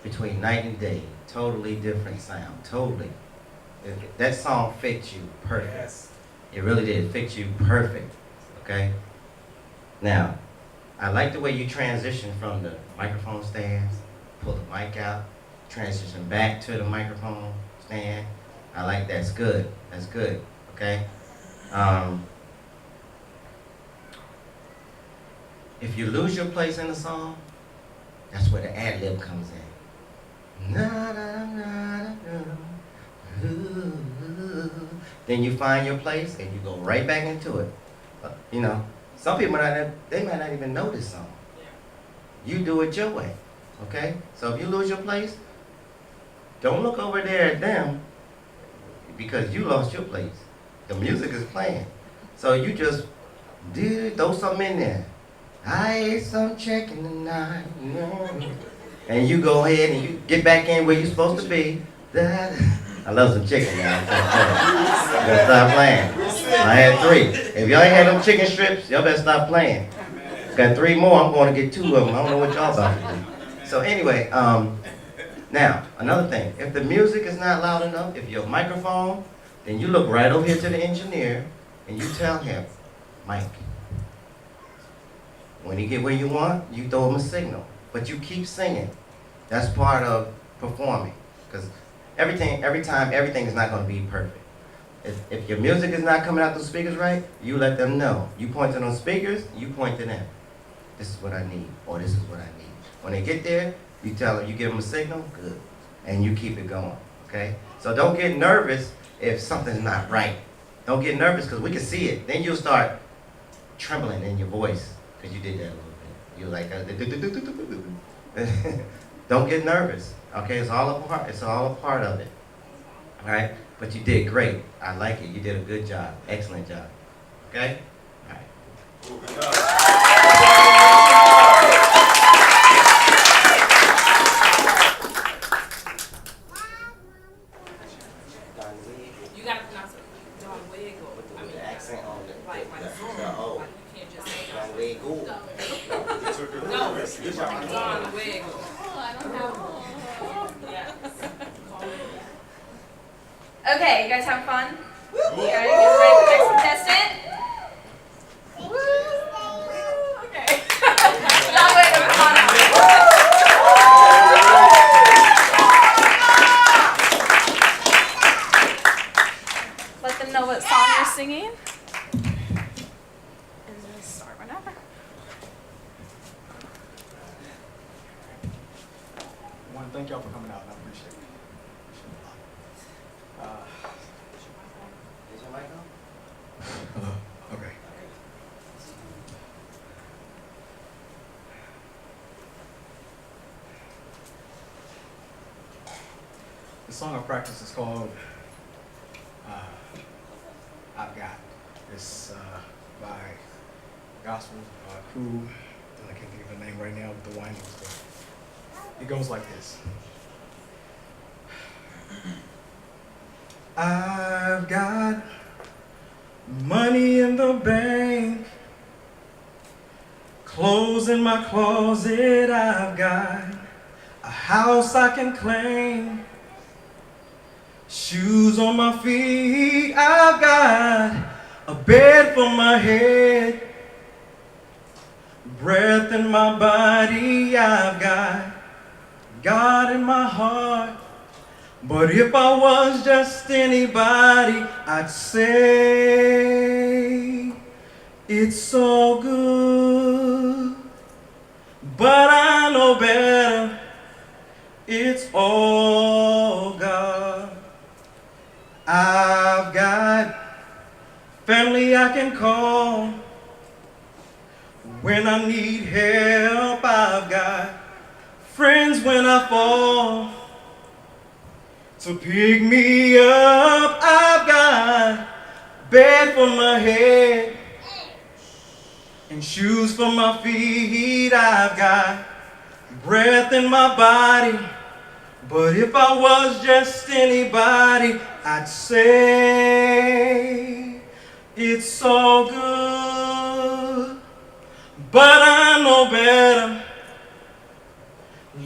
Between night and day, totally different sound, totally. That song fits you perfect. Yes. It really did fit you perfect, okay? Now, I like the way you transition from the microphone stands, pull the mic out, transition back to the microphone stand. I like that's good, okay? If you lose your place in the song, that's where the ad-lib comes in. Then you find your place and you go right back into it. You know, some people they might not even know this song. You do it your way, okay? So if you lose your place, don't look over there at them because you lost your place. The music is playing. So you just throw something in there. I ate some chicken tonight. And you go ahead and you get back in where you're supposed to be. I love some chicken now. You better stop playing. I had 3. If y'all ain't had them chicken strips, y'all better stop playing. Got 3 more. I'm going to get 2 of them. I don't know what y'all about to do. So anyway, now another thing. If the music is not loud enough, if your microphone, then you look right over here to the engineer and you tell him, Mike. When you get where you want, you throw him a signal. But you keep singing. That's part of performing. Because every time, everything is not going to be perfect. If your music is not coming out the speakers right, you let them know. You point to those speakers, you point to them. This is what I need, or this is what I need. When they get there, you tell them, you give them a signal, good. And you keep it going, okay? So don't get nervous if something's not right. Don't get nervous because we can see it. Then you'll start trembling in your voice. Because you did that a little bit. You're like, don't get nervous. Okay, it's all a part of it. All right, but you did great. I like it. You did a good job. Excellent job. Okay? All right. You gotta pronounce it. Don Wiggle. I mean, the accent on it. like Oh. like you can't just say Don Wiggle. no. Don Wiggle. Yes. Okay, you guys have fun? You ready for the next contestant? Okay. John Wiggum, come on up. Let them know what song you're singing. And just start whenever. I want to thank y'all for coming out, and I appreciate it. Is your mic on? Hello. Okay. The song I practice is called I've Got. It's by gospel crew, and I can't think of the name right now with the windings, but it goes like this. I've got money in the bank, clothes in my closet. I've got a house I can claim, shoes on my feet. I've got a bed for my head, breath in my body. I've got God in my heart. But if I was just anybody, I'd say it's all good. But I know better, it's all God. I've got family I can call when I need help. I've got friends when I fall to pick me up. I've got bed for my head and shoes for my feet. I've got breath in my body. But if I was just anybody, I'd say it's all good. But I know better.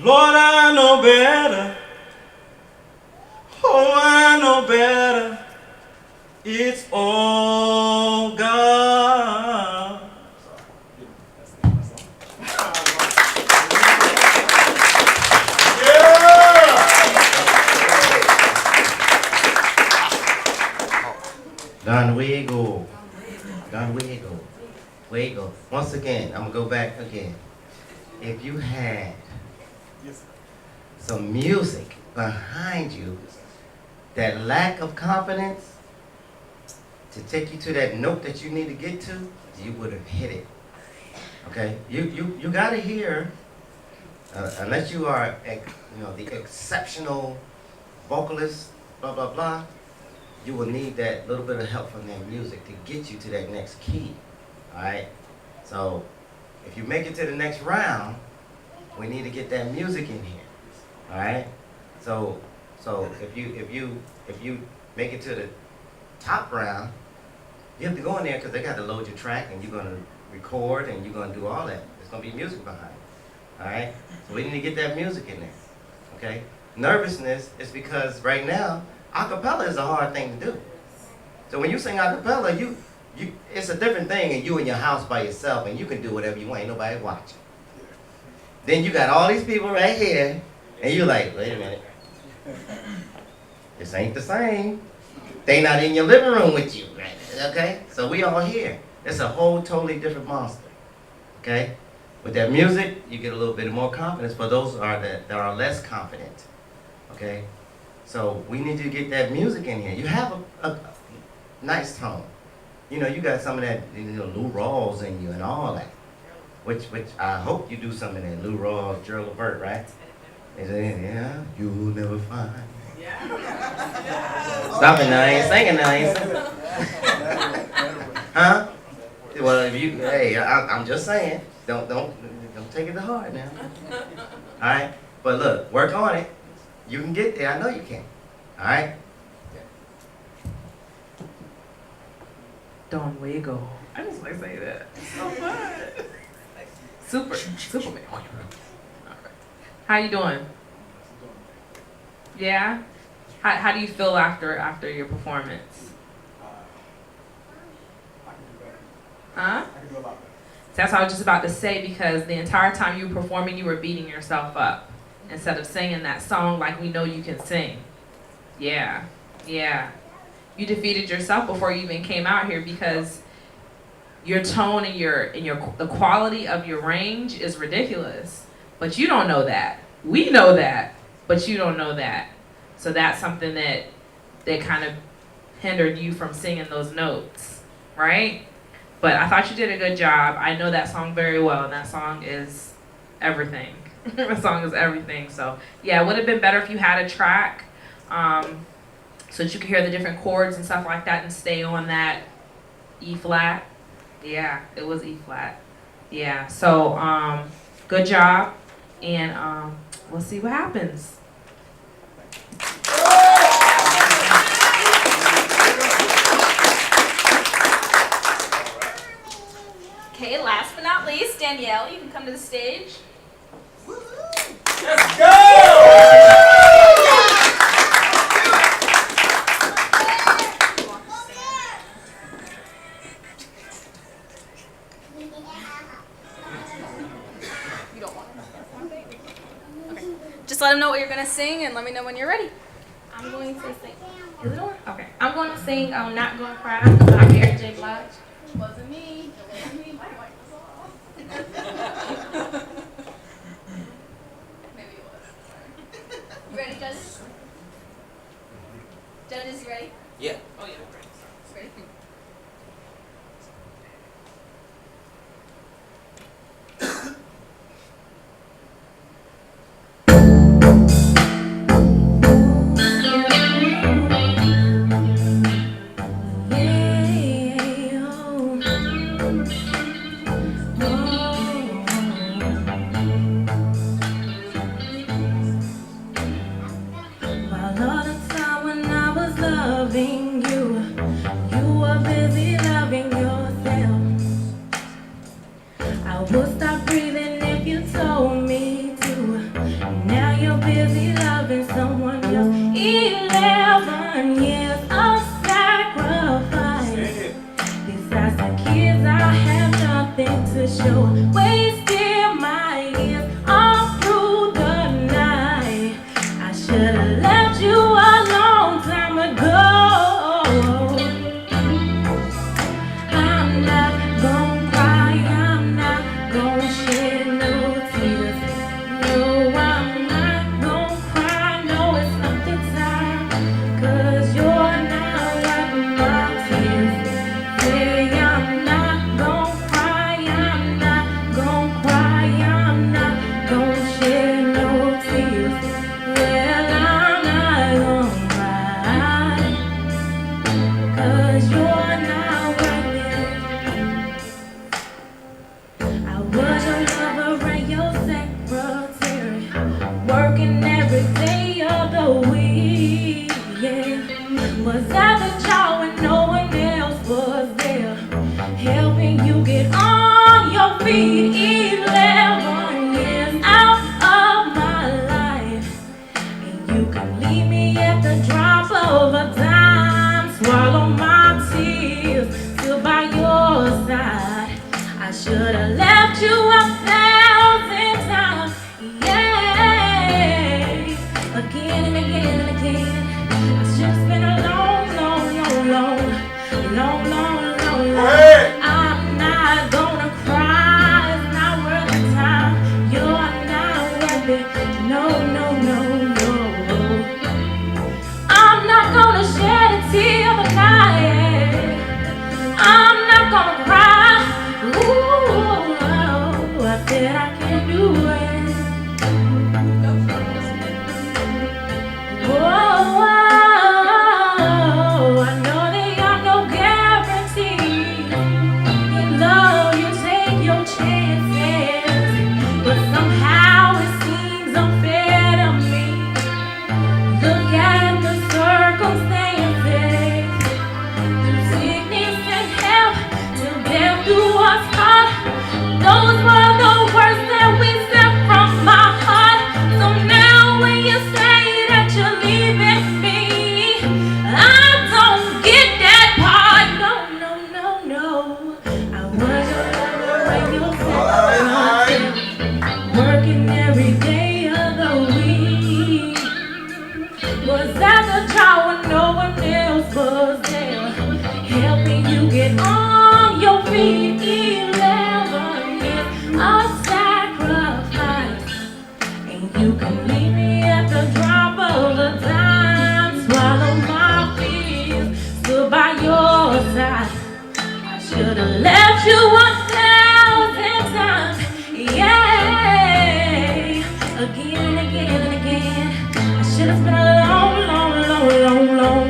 Lord, I know better. Oh, I know better. It's all God. Don Wiggle. Don Wiggle. Wiggle. Once again, I'm going to go back again. If you had some music behind you, that lack of confidence to take you to that note that you need to get to, you would have hit it. Okay? You got to hear, unless you are, the exceptional vocalist, blah, blah, blah, you will need that little bit of help from that music to get you to that next key. All right? So, if you make it to the next round, we need to get that music in here. All right? So if you make it to the top round, you have to go in there because they got to load your track and you're going to record and you're going to do all that. There's going to be music behind it. All right? So we need to get that music in there. Okay? Nervousness is because right now, a cappella is a hard thing to do. So when you sing a cappella, it's a different thing and you in your house by yourself and you can do whatever you want, ain't nobody watching. Then you got all these people right here and you're like, wait a minute. This ain't the same. They not in your living room with you, right? Okay? So we all here. It's a whole totally different monster. Okay? With that music, you get a little bit more confidence for those that are less confident. Okay? So we need to get that music in here. You have a nice tone. You got some of that Lou Rawls in you and all that. Which I hope you do some of that Lou Rawls, Gerald Levert, right? They say, yeah, you'll never find. Stop it now, I ain't singing now, I ain't singing. Huh? Well, I'm just saying, don't take it to heart now. All right? But look, work on it. You can get there, I know you can. All right? Don Wiggle. I just like to say that. It's so fun. Superman. All right. How you doing? Yeah? How do you feel after your performance? Huh? That's what I was just about to say, because the entire time you were performing, you were beating yourself up instead of singing that song like we know you can sing. Yeah. You defeated yourself before you even came out here, because your tone and the quality of your range is ridiculous. But you don't know that. We know that, but you don't know that. So that's something that kind of hindered you from singing those notes, right? But I thought you did a good job. I know that song very well, and that song is everything. That song is everything. So yeah, it would have been better if you had a track, so that you could hear the different chords and stuff like that and stay on that E flat. Yeah, it was E flat. Yeah, so good job, and we'll see what happens. Danielle, you can come to the stage. Let's go! You don't want it? Okay. Just let them know what you're going to sing and let me know when you're ready. I'm going to sing. Is it on? Okay. I'm going to sing I'm Not Gonna Cry by Mary J. Blige. Wasn't me. It wasn't me. My mic was off. Maybe it was. You ready, judges? Judges, you ready? Yeah. Oh, yeah. Ready? While all the time when I was loving you, you were busy loving yourself. I would stop breathing if you told me to. Now you're busy loving someone else. 11 years of sacrifice. Besides the kids, I have nothing to show. Wasting my years all through the night. I should have left you a long time ago. I'm not gonna cry, I'm not gonna shed no tears. No, I'm not gonna cry, no, it's not the time. 'Cause you're not like my tears. Say I'm not gonna cry, I'm not gonna cry, I'm not gonna shed no tears. Well, I'm not gonna cry, 'cause you're not worth it. I was your lover and your secretary, working every day of the week, yeah. Was at the job when no one else was there, helping you get on your feet. 11 years out of my life, and you can leave me at the drop of a dime. Swallow my tears, still by your side. I should have left you 1,000 times, yeah. Again and again and again. I should have spent a long, long, long, long, long, long, long, long. I'm not gonna cry, it's not worth the time. You're not worth it, no, no, no, no. I'm not gonna shed a tear tonight. I'm not gonna cry. Ooh, I said I can't do it. Whoa, I know they are no guarantees. In love, you take your chances, but somehow it seems unfair to me. Look at the circumstances, through sickness and health, till death do us part. Those were the words that we sent from my heart. So now when you say that you're leaving me, I don't get that part. No, no, no, no. I was your lover and your secretary, working every day of the week. Was at the job when no one else was there, helping you get on your feet. 11 years of sacrifice, and you can leave me at the drop of a dime. Swallow my fears, stood by your side. I should have left you 1,000 times, yeah. Again and again and again. I should have spent a long, long, long, long, long,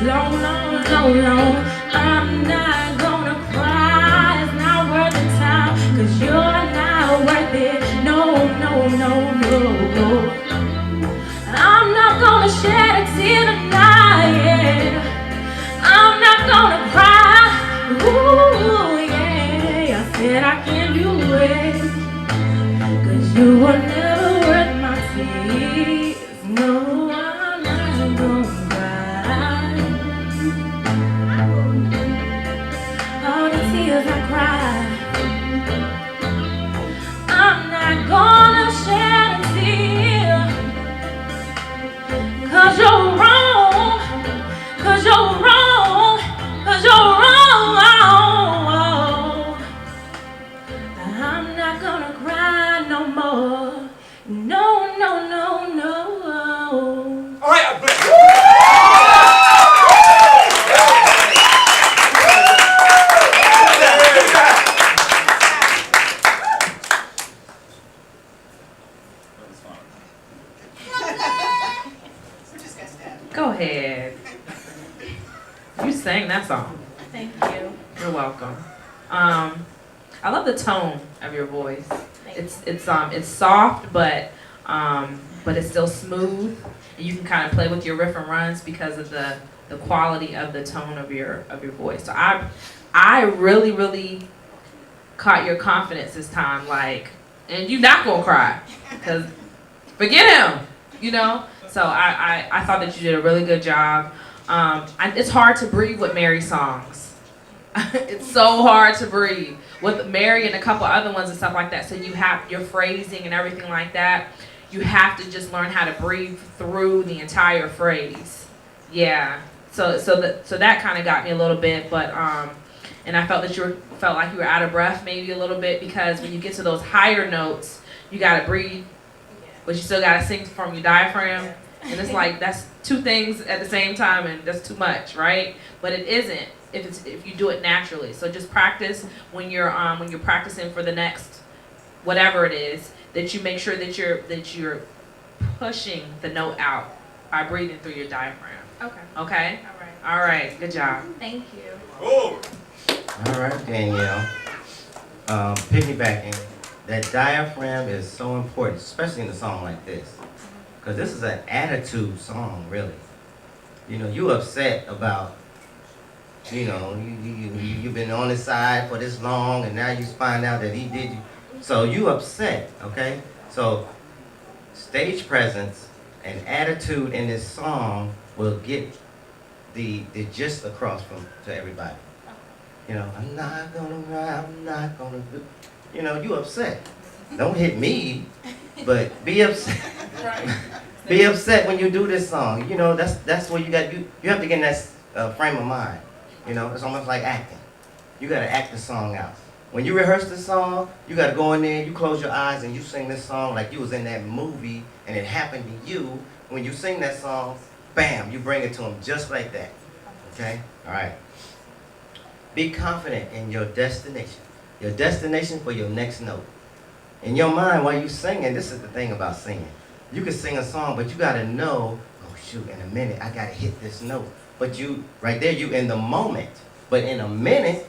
long, long, long, long. I'm not gonna cry, it's not worth the time. 'Cause you're not worth it, no, no, no, no. I'm not gonna shed a tear tonight. I'm not gonna cry. Ooh, yeah. I said I can't do it. away. 'Cause you were never worth my tears. No, I'm not gonna cry. All the tears I cried, I'm not gonna shed a tear. 'Cause you're wrong, 'cause you're wrong, 'cause you're wrong. I'm not gonna cry no more. No, no, no, no. All right, I'm back. Go ahead. You sang that song. Thank you. You're welcome. I love the tone of your voice. It's soft, but it's still smooth. And you can kind of play with your riff and runs because of the quality of the tone of your voice. So I really caught your confidence this time. Like, and you're not gonna cry, because forget him, you know. So I thought that you did a really good job. It's hard to breathe with Mary's songs. It's so hard to breathe with Mary and a couple other ones and stuff like that. So you have your phrasing and everything like that. You have to just learn how to breathe through the entire phrase. Yeah. So that kind of got me a little bit, but and I felt that felt like you were out of breath maybe a little bit, because when you get to those higher notes, you gotta breathe, but you still gotta sing from your diaphragm. And it's like, that's two things at the same time, and that's too much, right? But it isn't if you do it naturally. So just practice when you're practicing for the next whatever it is, that you make sure that you're pushing the note out by breathing through your diaphragm. Okay. Okay? All right. All right. Good job. Thank you. Oh. All right, Danielle. Piggybacking, that diaphragm is so important, especially in a song like this. Because this is an attitude song, really. You know, you upset about, you know, you've been on his side for this long, and now you find out that he did you. So you upset, okay? So stage presence and attitude in this song will get the gist across to everybody. You know, I'm not gonna cry, I'm not gonna do. You know, you upset. Don't hit me, but be upset. Right. Be upset when you do this song. You know, that's what you have to get in that frame of mind. You know, it's almost like acting. You gotta act the song out. When you rehearse the song, you gotta go in there, you close your eyes and you sing this song like you was in that movie and it happened to you. When you sing that song, bam, you bring it to them just like that. Okay? All right. Be confident in your destination. Your destination for your next note. In your mind, while you singing, this is the thing about singing. You can sing a song, but you gotta know, oh shoot, in a minute, I gotta hit this note. But you, right there, you in the moment. But in a minute,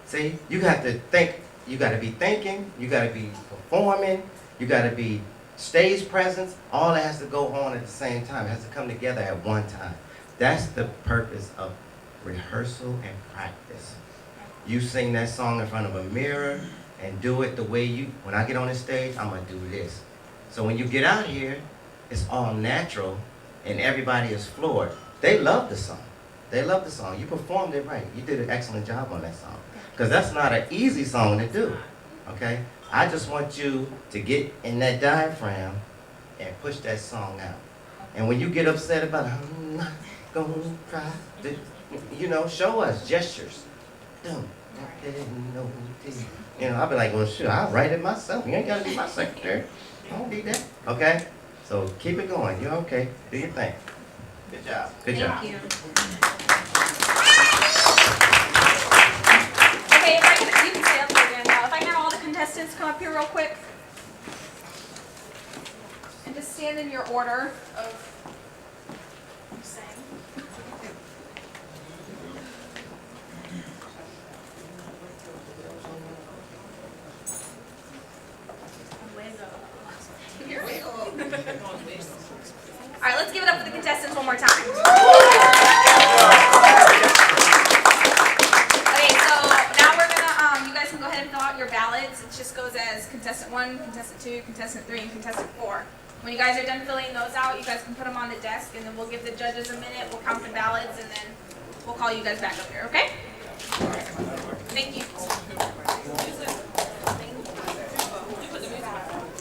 see, you have to think, you gotta be thinking, you gotta be performing, you gotta be stage presence. All that has to go on at the same time. It has to come together at one time. That's the purpose of rehearsal and practice. You sing that song in front of a mirror and do it the way when I get on the stage, I'm gonna do this. So when you get out here, it's all natural and everybody is floored. They love the song. They love the song. You performed it right. You did an excellent job on that song. Because that's not an easy song to do, okay? I just want you to get in that diaphragm and push that song out. And when you get upset about, I'm not gonna cry, you know, show us gestures. You know, I'll be like, well, shoot, I'll write it myself. You ain't gotta be my secretary. I don't need that. Okay? So keep it going. You're okay. Do your thing. Good job. Good job. Thank you. Okay, you can stay up here again now. If I can have all the contestants come up here real quick. And just stand in your order of saying. All right, let's give it up for the contestants one more time. Okay, so now we're gonna, you guys can go ahead and fill out your ballots. It just goes in When you guys are done filling those out, you guys can put them on the desk, and then we'll give the judges a minute, we'll count the ballots, and then we'll call you guys back up here, okay? Thank you.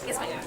Yes, ma'am.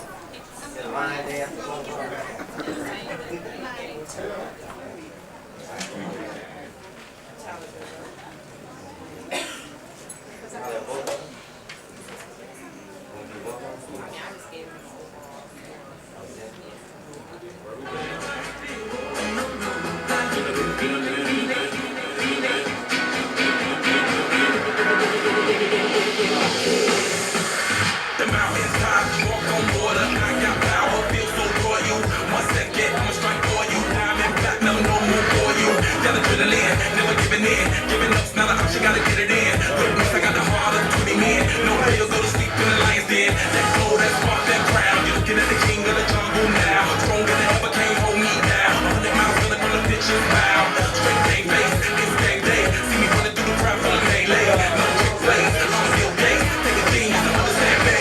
The mountains top, walk on water. I got power, feel so royal. 1 second, I'ma strike for you. Diamond platinum, no more for you. Got adrenaline, never giving in. Giving up's not an option, gotta get it in. Witness, I got the heart of 20 men. No way you'll go to sleep in the lion's den. That glow, that spark, that crown. You're looking at the king of the jungle now. Stronger than ever, can't hold me down. 100 miles running from the bitches bow. Straight bang face, it's game day. See me running through the crowd from the melee. No trick plays, I'm still gay. Take a genius to understand me.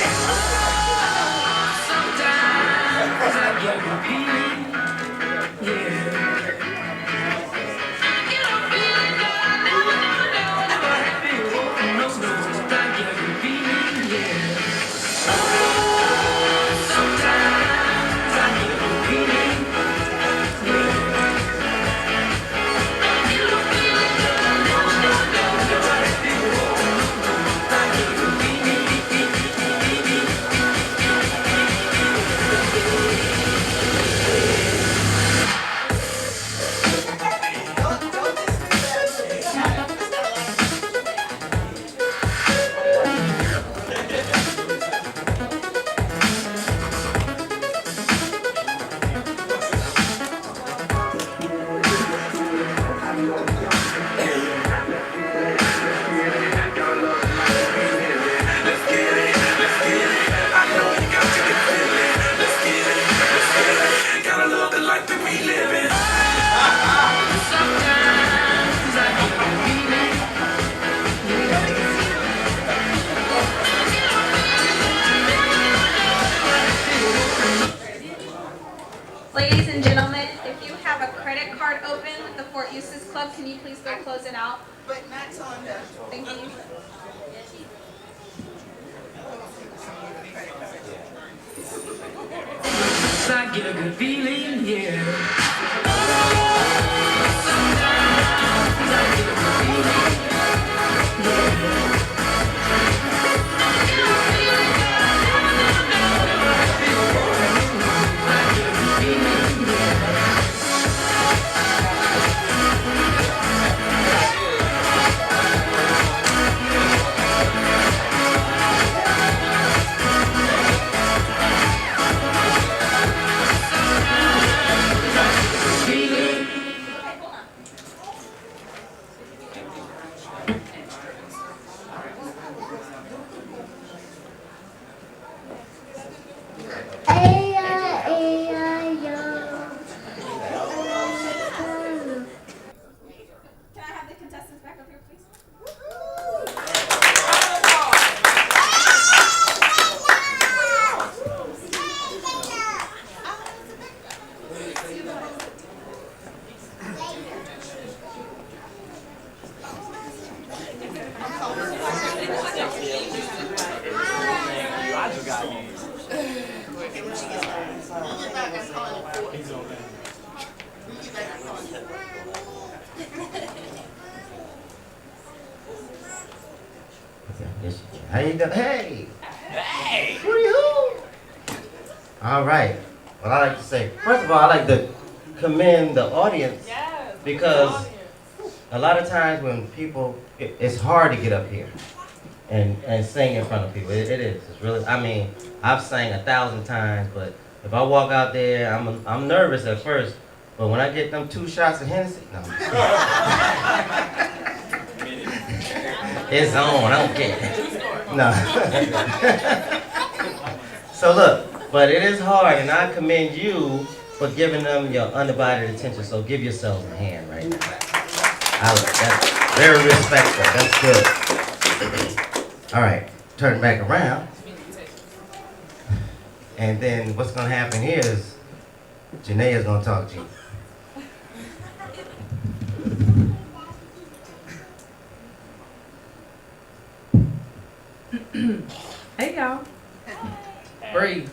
Gotta love the life that we live in. Ladies and gentlemen, if you have a credit card open with the Fort Eustis Club, can you please go close it out? But not telling them. Thank you. I get a good feeling, yeah. Can I have the contestants back up here, please? How you doing? Hey! Hey! Who are you? All right. Well, I like to say, first of all, I like to commend the audience because a lot of times when people, it's hard to get up here and sing in front of people. It is. It's really. I mean, I've sang 1,000 times, but if I walk out there, I'm nervous at first, but when I get them 2 shots of Hennessy, no. I'm just kidding. It's on. I don't care. No. So look, but it is hard, and I commend you for giving them your undivided attention. So give yourselves a hand right now. That's very respectful. That's good. All right, turn back around. And then what's gonna happen here is Janae is gonna talk to you. Hey y'all. Breathe.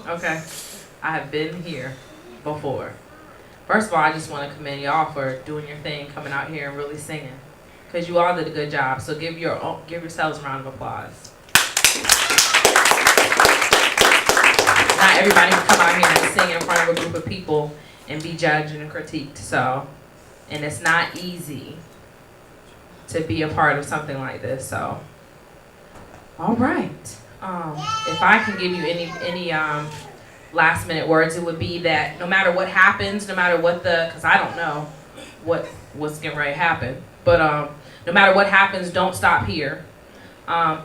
Okay. I have been here before. First of all, I just want to commend y'all for doing your thing, coming out here and really singing, because you all did a good job. So give yourselves a round of applause. Not everybody can come out here and sing in front of a group of people and be judged and critiqued. So, and it's not easy to be a part of something like this. So, all right. If I can give you any last minute words, it would be that no matter what happens, no matter what because I don't know what's getting ready to happen, but no matter what happens, don't stop here. I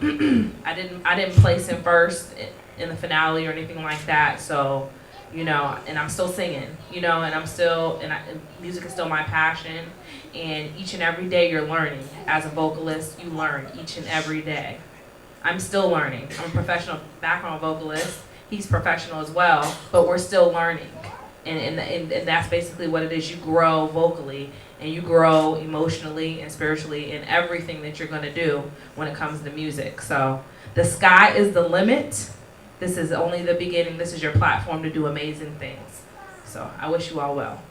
didn't place in first in the finale or anything like that, so and I'm still singing, and music is still my passion, and each and every day you're learning. As a vocalist, you learn each and every day. I'm still learning. I'm a professional background vocalist. He's professional as well, but we're still learning. And that's basically what it is. You grow vocally, and you grow emotionally and spiritually in everything that you're going to do when it comes to music. So the sky is the limit. This is only the beginning. This is your platform to do amazing things. So I wish you all well.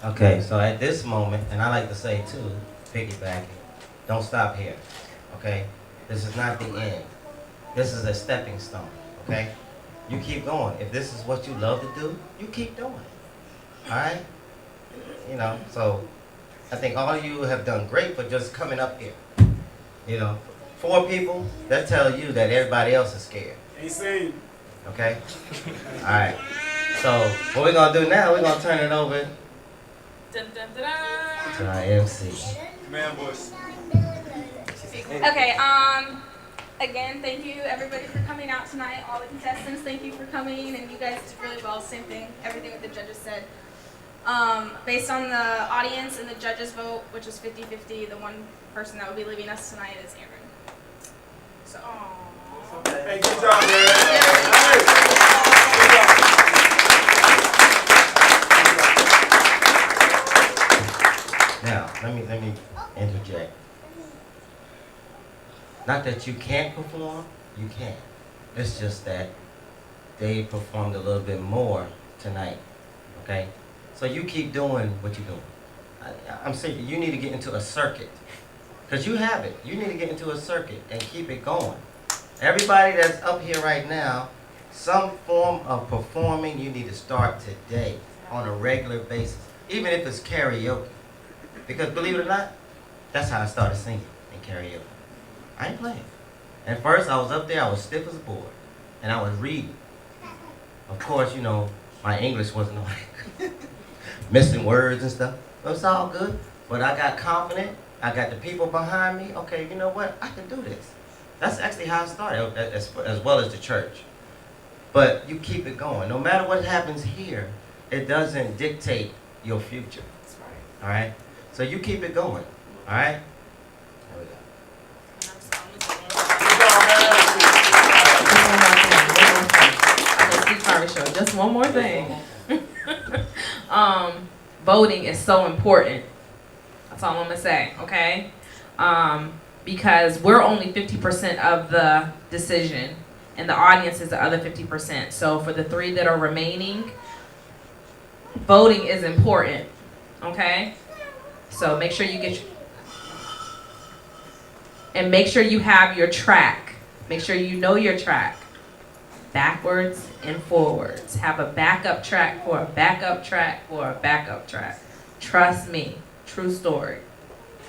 Okay, so at this moment, and I like to say too, piggybacking, don't stop here. Okay? This is not the end. This is a stepping stone. Okay? You keep going. If this is what you love to do, you keep doing it. Alright? So I think all of you have done great for just coming up here. 4 people, that tell you that everybody else is scared. Ain't seen. Okay? Alright. So what we're gonna do now, we're gonna turn it over Dun, dun, dun, dun. to our MC. Man, boys. Okay, again, thank you everybody for coming out tonight. All the contestants, thank you for coming, and you guys did really well. Same thing, everything that the judges said. Based on the audience and the judges' vote, which is 50-50, the one person that will be leaving us tonight is Aaron. So, Hey, good job, man. Now, let me interject. Not that you can't perform, you can. It's just that they performed a little bit more tonight, okay? So you keep doing what you're doing. I'm saying you need to get into a circuit, because you have it. You need to get into a circuit and keep it going. Everybody that's up here right now, some form of performing you need to start today on a regular basis, even if it's karaoke. Because believe it or not, that's how I started singing in karaoke. I ain't playing. At first, I was up there, I was stiff as a board, and I was reading. Of course, my English wasn't like missing words and stuff. It was all good, but I got confident. I got the people behind me. Okay, you know what? I can do this. That's actually how I started, as well as the church. But you keep it going. No matter what happens here, it doesn't dictate your future. All right? So you keep it going. All right? There we go. Just one more thing. Voting is so important. That's all I'm gonna say, okay? Because we're only 50% of the decision, and the audience is the other 50%. So for the 3 that are remaining, voting is important, okay? So make sure you make sure you have your track. Make sure you know your track. Backwards and forwards. Have a backup track for a backup track for a backup track. Trust me. True story.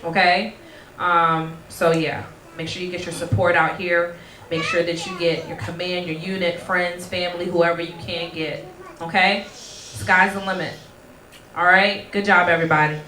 Okay? So yeah, make sure you get your support out here. Make sure that you get your command, your unit, friends, family, whoever you can get. Okay? Sky's the limit. All right? Good job, everybody.